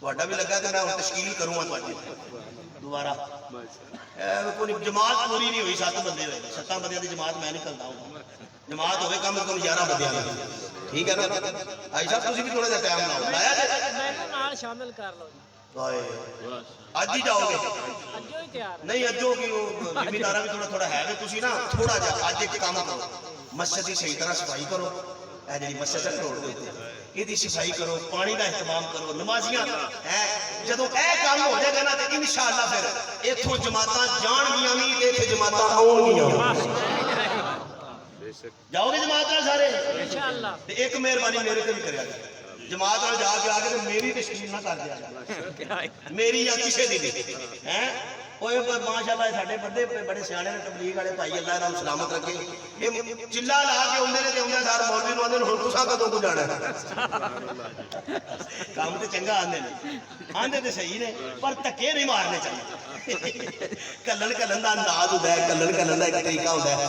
[SPEAKER 1] ਤੁਹਾਡਾ ਵੀ ਲੱਗਾ ਤੇ ਮੈਂ ਹੁਣ ਤਸ਼ਕੀਲ ਕਰੂੰਗਾ ਤੁਹਾਡੀ ਦੁਬਾਰਾ ਕੋਈ ਜਮਾਤ ਪੂਰੀ ਨਹੀਂ ਹੋਈ 7 ਬੰਦੇ ਹੋਏ 7 ਬੰਦਿਆਂ ਦੀ ਜਮਾਤ ਮੈਂ ਨਹੀਂ ਕਰਦਾ ਹਾਂ ਜਮਾਤ ਹੋਵੇ ਕਮ ਸੇ ਕਮ 11 ਬੰਦਿਆਂ ਦੀ ਠੀਕ ਹੈ ਨਾ ਭਾਈ ਸਾਹਿਬ ਤੁਸੀਂ ਵੀ ਥੋੜਾ ਜਿਹਾ ਟਾਈਮ ਲਾਓ ਲਾਇਆ ਜੇ
[SPEAKER 4] ਮੈਨੂੰ ਨਾਲ ਸ਼ਾਮਿਲ ਕਰ ਲਓ ਜੀ
[SPEAKER 1] ਹਾਏ ਅੱਜ ਹੀ ਜਾਓਗੇ
[SPEAKER 4] ਅੱਜੋ ਹੀ ਤਿਆਰ
[SPEAKER 1] ਨਹੀਂ ਅੱਜੋ ਕਿ ਉਹ ਜ਼ਿਮੀਦਾਰਾ ਵੀ ਥੋੜਾ ਹੈ ਵੀ ਤੁਸੀਂ ਨਾ ਥੋੜਾ ਜਿਹਾ ਅੱਜ ਇੱਕ ਕੰਮ ਕਰੋ ਮਸਜਿਦ ਦੀ ਸਹੀ ਤਰ੍ਹਾਂ ਸਫਾਈ ਕਰੋ ਇਹ ਜਿਹੜੀ ਮਸਜਿਦ ਹੈ ਰੋਡ ਦੇ ਉੱਤੇ ਇਹਦੀ ਸਫਾਈ ਕਰੋ ਪਾਣੀ ਦਾ ਇੰਤਜ਼ਾਮ ਕਰੋ ਨਮਾਜ਼ੀਆਂ ਹੈ ਜਦੋਂ ਇਹ ਕੰਮ ਹੋ ਜਾਏਗਾ ਨਾ ਤੇ ਇਨਸ਼ਾਅੱਲਾ ਫਿਰ ਇੱਥੋਂ ਜਮਾਤਾਂ ਜਾਣਗੀਆਂ ਵੀ ਤੇ ਇੱਥੇ ਜਮਾਤਾਂ ਆਉਣਗੀਆਂ ਜਾਓਗੇ ਜਮਾਤ ਨਾਲ ਸਾਰੇ
[SPEAKER 4] ਇਨਸ਼ਾਅੱਲਾ
[SPEAKER 1] ਤੇ ਇੱਕ ਮਿਹਰਬਾਨੀ ਮੇਰੇ ਤੇ ਵੀ ਕਰਿਆ ਜੀ ਜਮਾਤ ਨਾਲ ਜਾ ਕੇ ਆ ਕੇ ਤੇ ਮੇਰੀ ਤਸ਼ਕੀਲ ਨਾ ਕਰ ਦਿਆ ਮੇਰੀ ਜਾਂ ਕਿਸੇ ਦੀ ਵੀ ਹੈ ਓਏ ਮਾਸ਼ਾਅੱਲਾ ਸਾਡੇ ਬੰਦੇ ਬੜੇ ਸਿਆਣੇ ਨੇ ਤਬਲੀਗ ਵਾਲੇ ਭਾਈ ਅੱਲਾਹ ਇਹਨਾਂ ਨੂੰ ਸਲਾਮਤ ਰੱਖੇ ਇਹ ਚਿੱਲਾ ਲਾ ਕੇ ਆਉਂਦੇ ਨੇ ਤੇ ਆਉਂਦੇ ਸਾਰ ਮੌਲਵੀ ਨੂੰ ਆਉਂਦੇ ਨੇ ਹੁਣ ਤੁਸੀਂ ਕਦੋਂ ਕੋ ਜਾਣਾ ਕੰਮ ਤੇ ਚੰਗਾ ਆਂਦੇ ਤੇ ਸਹੀ ਨੇ ਪਰ ਧੱਕੇ ਨਹੀਂ ਮਾਰਨੇ ਚਾਹੀਦੇ ਕੱਲਣ ਦਾ ਅੰਦਾਜ਼ ਹੁੰਦਾ ਹੈ ਕੱਲਣ ਦਾ ਇੱਕ ਤਰੀਕਾ ਹੁੰਦਾ ਹੈ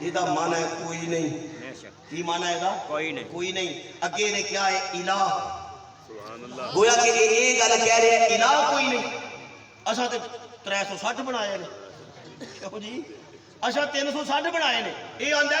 [SPEAKER 1] ਇਹਦਾ ਮਾਨਾ ਹੈ ਕੋਈ ਨਹੀਂ ਕੀ ਮਾਨਾ ਹੈਗਾ ਕੋਈ ਨਹੀਂ ਅੱਗੇ ਨੇ ਕਿਹਾ ਹੈ ਇਲਾਹ ਸੁਭਾਨ ਅੱਲਾਹ ਗੋਇਆ ਕਿ ਇਹ ਗੱਲ ਕਹਿ ਰਿਹਾ ਹੈ ਇਲਾਹ ਕੋਈ ਨਹੀਂ ਅਸਾਂ ਤੇ 360 ਬਣਾਏ ਨੇ ਕਿਉਂ ਜੀ ਅਸਾਂ 360 ਬਣਾਏ ਨੇ ਇਹ ਆਂਦਾ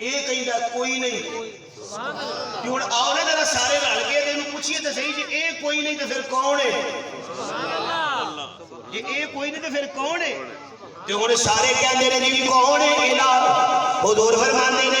[SPEAKER 1] ਇਹ ਕਹਿੰਦਾ ਕੋਈ ਨਹੀਂ ਕਿ ਹੁਣ ਆਓ ਨਾ ਜਰਾ ਸਾਰੇ ਰਲ ਕੇ ਇਹਨੂੰ ਪੁੱਛੀਏ ਤੇ ਸਹੀ ਜੀ ਇਹ ਕੋਈ ਨਹੀਂ ਤੇ ਫਿਰ ਕੌਣ ਹੈ ਸੁਭਾਨ ਅੱਲਾਹ ਜੇ ਇਹ ਕੋਈ ਨਹੀਂ ਤੇ ਫਿਰ ਕੌਣ ਹੈ ਤੇ ਹੁਣ ਸਾਰੇ ਕਹਿੰਦੇ ਨੇ ਜੀ ਕੌਣ ਹੈ ਇਲਾਹ ਹੁਜ਼ੂਰ ਫਰਮਾਉਂਦੇ ਨੇ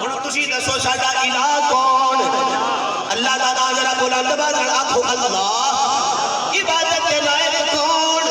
[SPEAKER 1] ਹੁਣ ਤੁਸੀਂ ਦੱਸੋ ਸਾਡਾ ਇਲਾਹ ਕੌਣ ਅੱਲਾਹ ਦਾ ਨਾਮ ਜਰਾ ਬੁਲੰਦ ਬਾਜ਼ਰ ਆਖੋ ਅੱਲਾਹ ਇਬਾਦਤ ਦੇ ਲਾਇਕ ਕੌਣ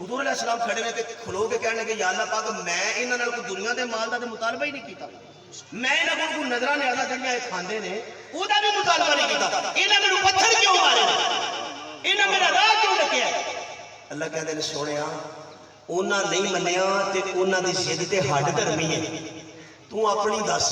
[SPEAKER 1] حضور علیہ السلام کھڑے نے تے کھلو کے کہنے لگے یا اللہ پاک میں انہاں نال کوئی دنیا دے مال دا تے مطالبہ ہی نہیں کیتا میں انہاں کول کوئی نظراں نیازاں جڑیاں کھاندے نے او دا بھی مطالبہ نہیں کیتا انہاں مینوں پتھر کیوں مارے انہاں میرا راہ کیوں ڈکیا اللہ کہندے نے سونیا انہاں نہیں منیا تے انہاں دی ضد تے ہڈ دھرمی ہے تو اپنی دس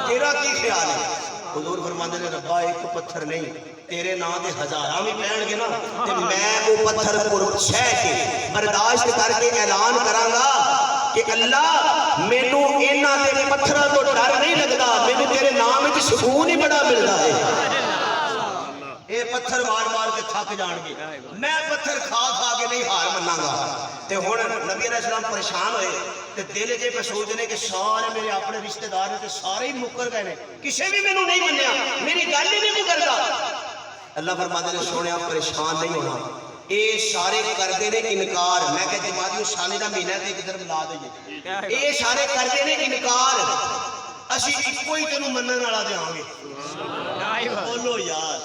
[SPEAKER 1] تیرا کی خیال ہے حضور فرماندے نے ربا ایک پتھر نہیں تیرے نام دے ہزاراں بھی پہن گے نا تے میں وہ پتھر قرب سہ کے برداشت کر کے اعلان کراں گا کہ اللہ مینوں انہاں دے پتھراں تو ڈر نہیں لگدا مینوں تیرے نام وچ سکون ہی بڑا ملدا ہے اے پتھر مار مار کے تھک جان گے میں پتھر کھا کھا کے نہیں ہار مناں گا تے ہن نبی علیہ السلام پریشان ہوئے تے دل جے پہ سوچنے کہ سارے میرے اپنے رشتہ دار نے تے سارے ہی مکر گئے نے کسے بھی مینوں نہیں منیا میری گل ہی نہیں کردا اللہ فرماتے نے سونیا پریشان نہیں ہونا اے سارے کردے نے انکار میں کہ جماعت الثانی دا مہینہ تے کدھر ملا دئیے اے سارے کردے نے انکار اسی اکو ہی تینوں منن والا دیاں گے بولو یار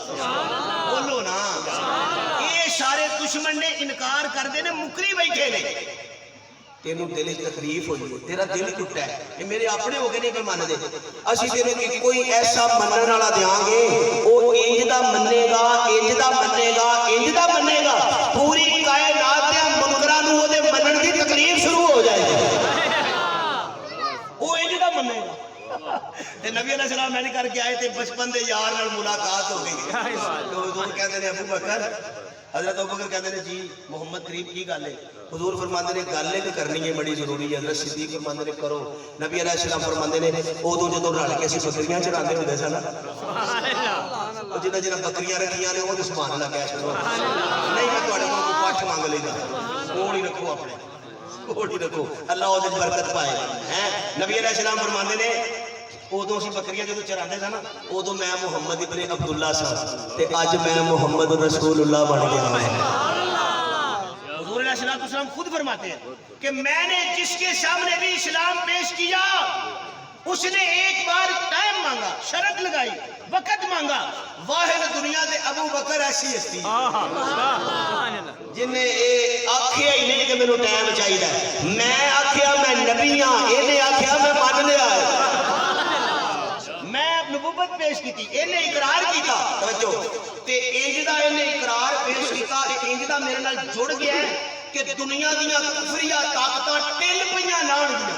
[SPEAKER 1] بولو نا اے سارے دشمن نے انکار کردے نے مکری بیٹھے نے تینوں دل تکلیف ہوئی تیرا دل ٹوٹا ہے یہ میرے اپنے ہو کے نہیں کوئی مان دے اسی تینوں کوئی ایسا منن والا دیاں گے او انج دا منے گا انج دا منے گا انج دا منے گا پوری کائنات دے منکراں نوں او دے منن دی تکلیف شروع ہو جائے گی او انج دا منے گا تے نبی علیہ السلام میں نے کر کے آئے تے بچپن دے یار نال ملاقات ہو گئی تو حضور کہندے نے ابو بکر حضرت ابو بکر کہندے نے جی محمد قریب کی گل ہے حضور فرماندے نے گل ایک کرنی ہے بڑی ضروری ہے حضرت صدیق فرماندے نے کرو نبی علیہ السلام فرماندے نے اودوں جدوں رل کے اسی بکریاں چراندے ہوندے سن سبحان اللہ او جنہ جنہ بکریاں رکھیاں نے او تے سبحان اللہ کہہ چھوڑو نہیں میں تواڈے کول کوئی پٹھ مانگ لیدا کوڑ ہی رکھو اپنے کوڑ ہی رکھو اللہ او دے برکت پائے ہیں نبی علیہ السلام فرماندے نے ادو اسی بکریاں جدو چراندے سن ادو میں محمد ابن عبداللہ سا تے اج میں محمد رسول اللہ بن گیا حضور علیہ السلام خود فرماتے ہیں کہ میں نے جس کے سامنے بھی اسلام پیش کیا اس نے ایک بار ٹائم مانگا شرط لگائی وقت مانگا واحد دنیا دے ابو بکر ایسی ہستی جن نے آکھیا ہی نہیں کہ مینوں ٹائم چاہیے میں آکھیا میں نبی ہاں انہیں آکھیا میں مان لیا نبوت پیش کی تھی انہیں اقرار کیتا توجہ تے انج دا انہیں اقرار پیش کیتا انج دا میرے نال جڑ گیا ہے کہ دنیا دیاں کفریہ طاقتاں ٹل پیاں لان دیاں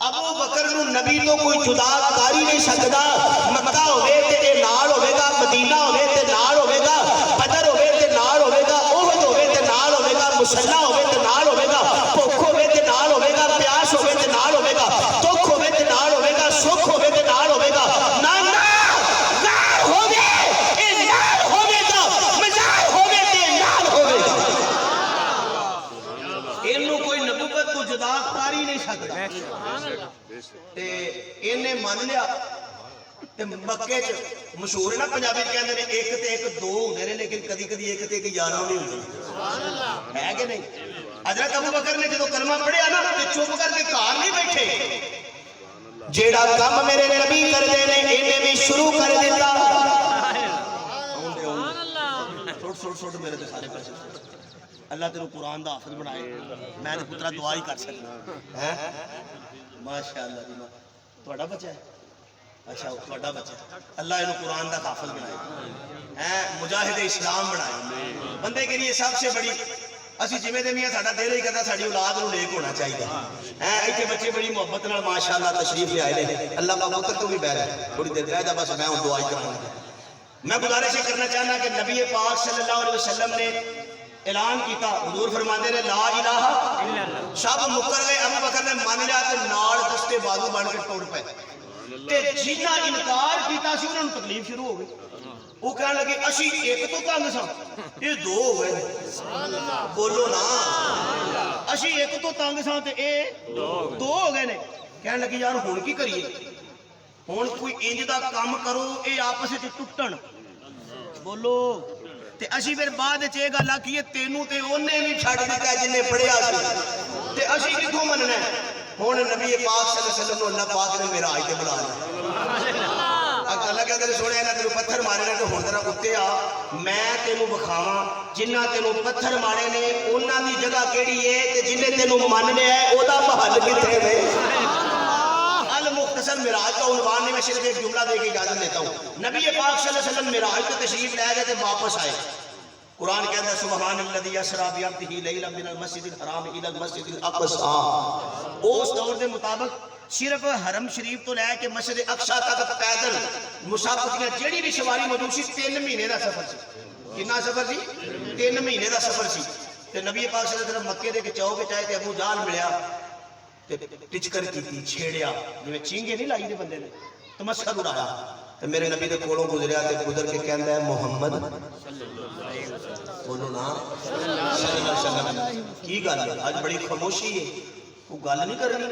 [SPEAKER 1] ابو بکر نو نبی تو کوئی جدا کر ہی نہیں سکدا مکہ ہوے تے اے نال ہوے گا مدینہ ہوے تے نال ہوے گا بدر ہوے تے نال ہوے گا احد ہوے تے نال ہوے گا مسلح ہوے تے نال ہوے گا بھوک ہوے تے نال ہوے گا پیاس ہوے تے نال ہوے گا دکھ ہوے تے نال ہوے گا سکھ ہوے تے نال ہوے گا مان لیا مکے چ مشہور ہے نا پنجابی کہندے نے ایک تے ایک دو ہوندے نے لیکن کدی کدی ایک تے ایک 11 نہیں ہوندے ہے کہ نہیں حضرت ابو بکر نے جدوں کلمہ پڑھیا نا تے چپ کر کے گھر نہیں بیٹھے جیڑا کم میرے نبی کردے نے انہیں بھی شروع کر دیتا سبحان اللہ چھوٹ میرے تے سارے پیسے اللہ تیرے قرآن دا حافظ بنائے میں تے پترا دعا ہی کر سکتا ہیں ماشاءاللہ جی تھوڑا بچہ ہے اچھا تھوڑا بچہ اللہ انہوں قرآن دا حافظ بنائے مجاہد اسلام بنائے بندے کے لیے سب سے بڑی اسی جمعے دے میاں ساڈا دل ہی کردا ساڈی اولاد نوں نیک ہونا چاہیے ایتھے بچے بڑی محبت نال ماشاءاللہ تشریف لے آئے نے اللہ پاک پتر تو بھی بیٹھ تھوڑی دیر رہ جا بس میں ہوں دعا ہی کراں میں گزارش کرنا چاہنا کہ نبی پاک صلی اللہ علیہ وسلم نے اعلان کیتا حضور فرماندے نے لا الہ الا اللہ سب مکر گئے ابو بکر نے مان لیا تے نال دستے بازو بن کے ٹر پے تے جنہاں انکار کیتا سی انہاں نوں تکلیف شروع ہو گئی وہ کہنے لگے اسی ایک تو تنگ سا یہ دو ہو گئے سبحان اللہ بولو نا اسی ایک تو تنگ سا تے اے دو ہو گئے نے کہنے لگے یار ہن کی کریے ہن کوئی انج دا کام کرو اے آپس وچ ٹٹن بولو تے اسی پھر بعد وچ اے گل آکھیے تینوں تے اونے بھی چھڈ دتا جن نے پڑھیا سی تے اسی کتھوں مننا ہن نبی پاک صلی اللہ علیہ وسلم نو اللہ پاک نے میرا آج تے بلا لیا اللہ کہتے ہیں سونے نہ تینوں پتھر مارے نے تو ہن ذرا اُتے آ میں تینوں وکھاواں جنہ تینوں پتھر مارے نے انہاں دی جگہ کیڑی ہے تے جننے تینوں مننے ہے او دا محل کتے وے المختصر معراج کا عنوان نہیں میں صرف ایک جملہ دے کے اجازت لیتا ہوں نبی پاک صلی اللہ علیہ وسلم معراج کو تشریف لے گئے تے واپس آئے قرآن کہتا ہے سبحان الذی اسری بعبدہ لیلا من المسجد الحرام الی المسجد الاقصی اس دور دے مطابق صرف حرم شریف تو لے کے مسجد اقصی تک پیدل مسافر دی جیڑی بھی سواری موجود سی 3 مہینے دا سفر سی کتنا سفر سی 3 مہینے دا سفر سی تے نبی پاک صلی اللہ علیہ وسلم مکے دے کے چوک وچ آئے تے ابو جہل ملیا تے ٹچکر کیتی چھیڑیا جویں چینگے نہیں لائی دے بندے نے تمسخر اڑایا تے میرے نبی دے کولوں گزریا تے گزر کے کہندا ہے محمد بولو نا صلی اللہ علیہ وسلم کی گل ہے اج بڑی خاموشی ہے کوئی گل نہیں کرنی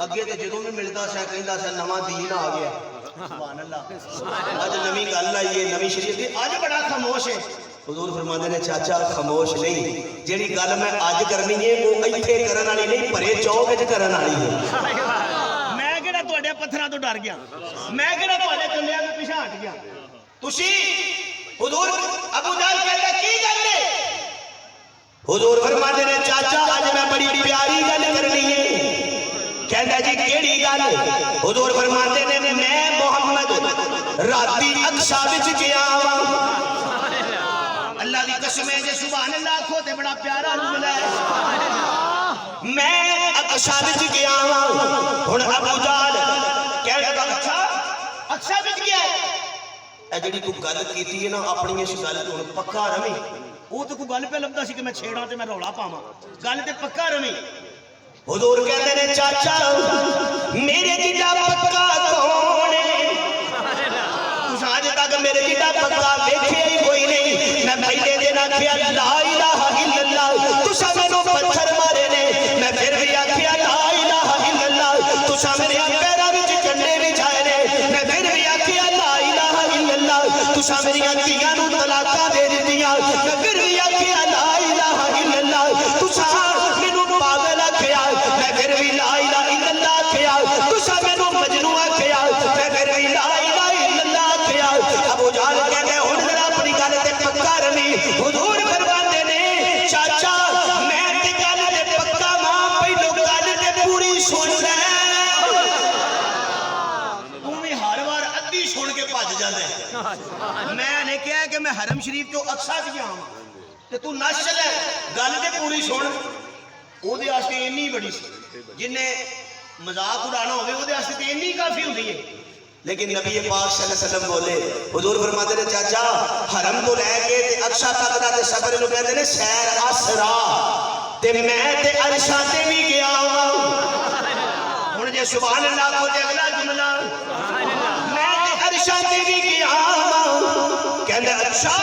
[SPEAKER 1] اگے تے جدوں بھی ملدا سا کہندا سا نواں دین آ گیا سبحان اللہ اج نویں گل آئی ہے نویں شریعت دی اج بڑا خاموش ہے حضور فرماندے نے چاچا خاموش نہیں جیڑی گل میں اج کرنی ہے وہ ایتھے کرن والی نہیں بھرے چوک وچ کرن والی ہے میں کہڑا تواڈے پتھراں تو ڈر گیا میں کہڑا تواڈے چلیاں تو پیچھے ہٹ گیا تسی حضور ابو جہل کہتا کی گل ہے حضور فرماندے نے چاچا اج میں بڑی پیاری گل کرنی ہے کہندا جی کیڑی گل حضور فرماندے نے میں محمد راتی اقصی وچ گیا وا اللہ دی قسم ہے جے سبحان اللہ آکھو تے بڑا پیارا جملہ ہے میں اقصی وچ گیا وا ہن ابو جہل کہندا اچھا اقصی وچ گیا اے جڑی تو گل کیتی ہے نا اپنی اس گل تو پکا رہی وہ تو کوئی گل پہ لبدا سی کہ میں چھیڑاں تے میں رولا پاواں گل تے پکا رہی حضور کہتے ہیں چاچا میرے جیڑا پکا کون ہے تساں اج تک میرے جیڑا پکا ویکھیا ہی کوئی نہیں میں پہلے دن آکھیا لا الہ الا اللہ تساں مینوں پتھر مارے نے میں پھر بھی آکھیا لا الہ الا اللہ تساں میرے پیراں وچ کنڈے وچھائے نے میں پھر بھی آکھیا لا الہ الا اللہ تساں میری دھیاں نوں طلاقاں دے دتیاں میں پھر بھی آکھیا لا الہ الا اللہ تساں مینوں پاگل آکھیا میں پھر بھی لا الہ الا اللہ آکھیا تساں مینوں مجنون آکھیا میں پھر بھی لا الہ الا اللہ آکھیا ابو جہل کہندا ہن ذرا اپنی گل تے پکا رہی حضور فرماندے نے چاچا میں تے گل تے پکا ماں پہلو گل تے پوری سن لے تو بھی ہر بار ادھی سن کے بھج جاندا ہے میں نے کہا کہ میں حرم شریف تو اقصی گیا ہوں تے تو نس چلے گل تے پوری سن او دے واسطے اینی بڑی سی جن نے مذاق اڑانا ہوے او دے واسطے تے اینی کافی ہوندی ہے لیکن نبی پاک صلی اللہ علیہ وسلم بولے حضور فرماتے نے چاچا حرم تو لے کے تے اقصی تک دا تے سفر نو کہندے نے سیر اسرا تے میں تے عرشاں تے بھی گیا ہوں ہن جے سبحان اللہ کو تے اگلا جملہ میں تے عرشاں تے بھی گیا ہوں کہندے اچھا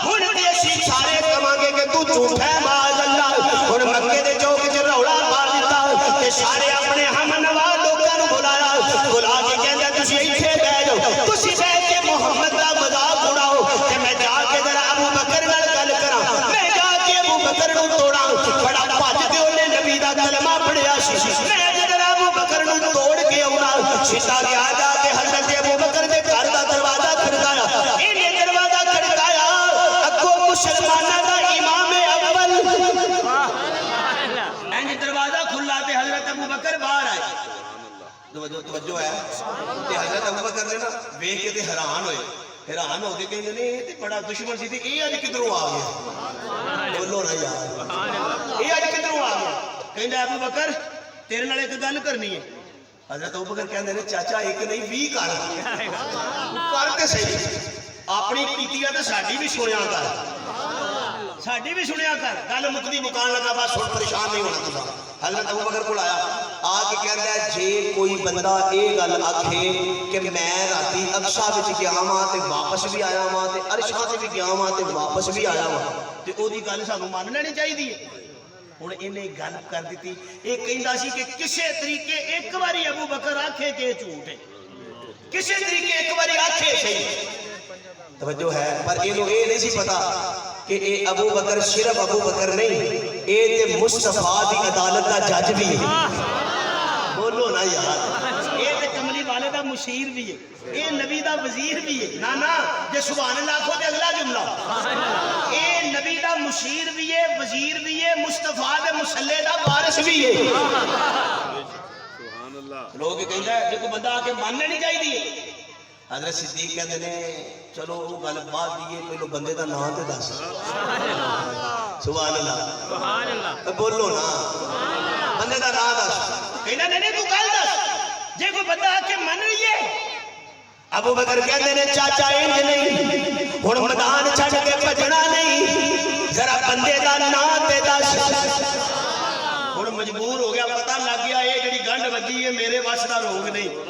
[SPEAKER 1] ہن تے اسی سارے کہاں گے کہ تو جھوٹا ہے معاذ اللہ ہن مکے دے چوک وچ رولا پا دتا تے سارے اپنے ہم نوا لوکاں نوں بلایا بلا کے کہندا تسی ایتھے بیٹھ جاؤ تسی بیٹھ کے محمد دا مذاق اڑاؤ تے میں جا کے ذرا ابو بکر نال گل کراں میں جا کے ابو بکر نوں توڑاں بڑا بھج کے اونے نبی دا کلمہ پڑھیا سی میں ذرا ابو بکر نوں توڑ کے آونا سیدھا گیا جا کے حضرت ابو بکر دے گھر دا دروازہ کھڑکایا اینے دروازہ کھڑکایا اگوں مسلماناں دا امام اول انج دروازہ کھلا تے حضرت ابو بکر باہر آئے توجہ ہے تے حضرت ابو بکر نے نا ویکھ کے تے حیران ہو کے کہندے نے اے تے بڑا دشمن سی تے اے اج کدھروں آ گیا بولو نا یار اے اج کدھروں آ گیا کہندا ابو بکر تیرے نال ایک گل کرنی ہے حضرت ابو بکر کہندے نے چاچا ایک نہیں 20 کر تے صحیح اپنی کیتیاں تے ساڈی بھی سنیا کر ساڈی بھی سنیا کر گل مکدی مکان لگا بس ہن پریشان نہیں ہونا تساں حضرت ابو بکر کول آیا آ کے کہندا ہے جے کوئی بندہ اے گل آکھے کہ میں راتی اقصی وچ گیا ہاں تے واپس بھی آیا ہاں تے عرشاں تے بھی گیا ہاں تے واپس بھی آیا ہاں تے او دی گل سانوں مان لینی چاہیے ہن اینے گل کر دتی اے کہندا سی کہ کسے طریقے ایک باری ابو بکر آکھے کہ جھوٹ ہے کسے طریقے ایک باری آکھے صحیح توجہ ہے پر اینو اے نہیں سی پتا کہ اے ابو بکر صرف ابو بکر نہیں اے تے مصطفیٰ دی عدالت دا جج بھی ہے بولو نا یار اے تے کملی والے دا مشیر بھی ہے، یہ نبی دا وزیر بھی ہے، نا جے سبحان اللہ آکھو تے اگلا جملہ، یہ نبی دا مشیر بھی ہے، وزیر بھی ہے، مصطفیٰ دے مسلح دا وارث بھی ہے۔ لوگ کہندا ہے جے کوئی بندہ آ کے ماننے نہیں چاہیے، حضرت صدیق کہتے ہیں چلو وہ گل بعد دیئے، پہلو بندے دا نام تے دس۔ سبحان اللہ،
[SPEAKER 2] سبحان اللہ،
[SPEAKER 1] بولو نا، بندے دا نام دس۔ کہنا نہیں تو گل دس، جے کوئی بندہ آ کے من رہی ہے۔ ابو بکر کہتے ہیں چاچا انج نہیں، ہن میدان چھڈ کے بھجنا نہیں، ذرا بندے دا نام تے دس۔ ہن مجبور ہو گیا، پتہ لگ گیا یہ جڑی گنڈ وجی ہے میرے وس دا روگ نہیں۔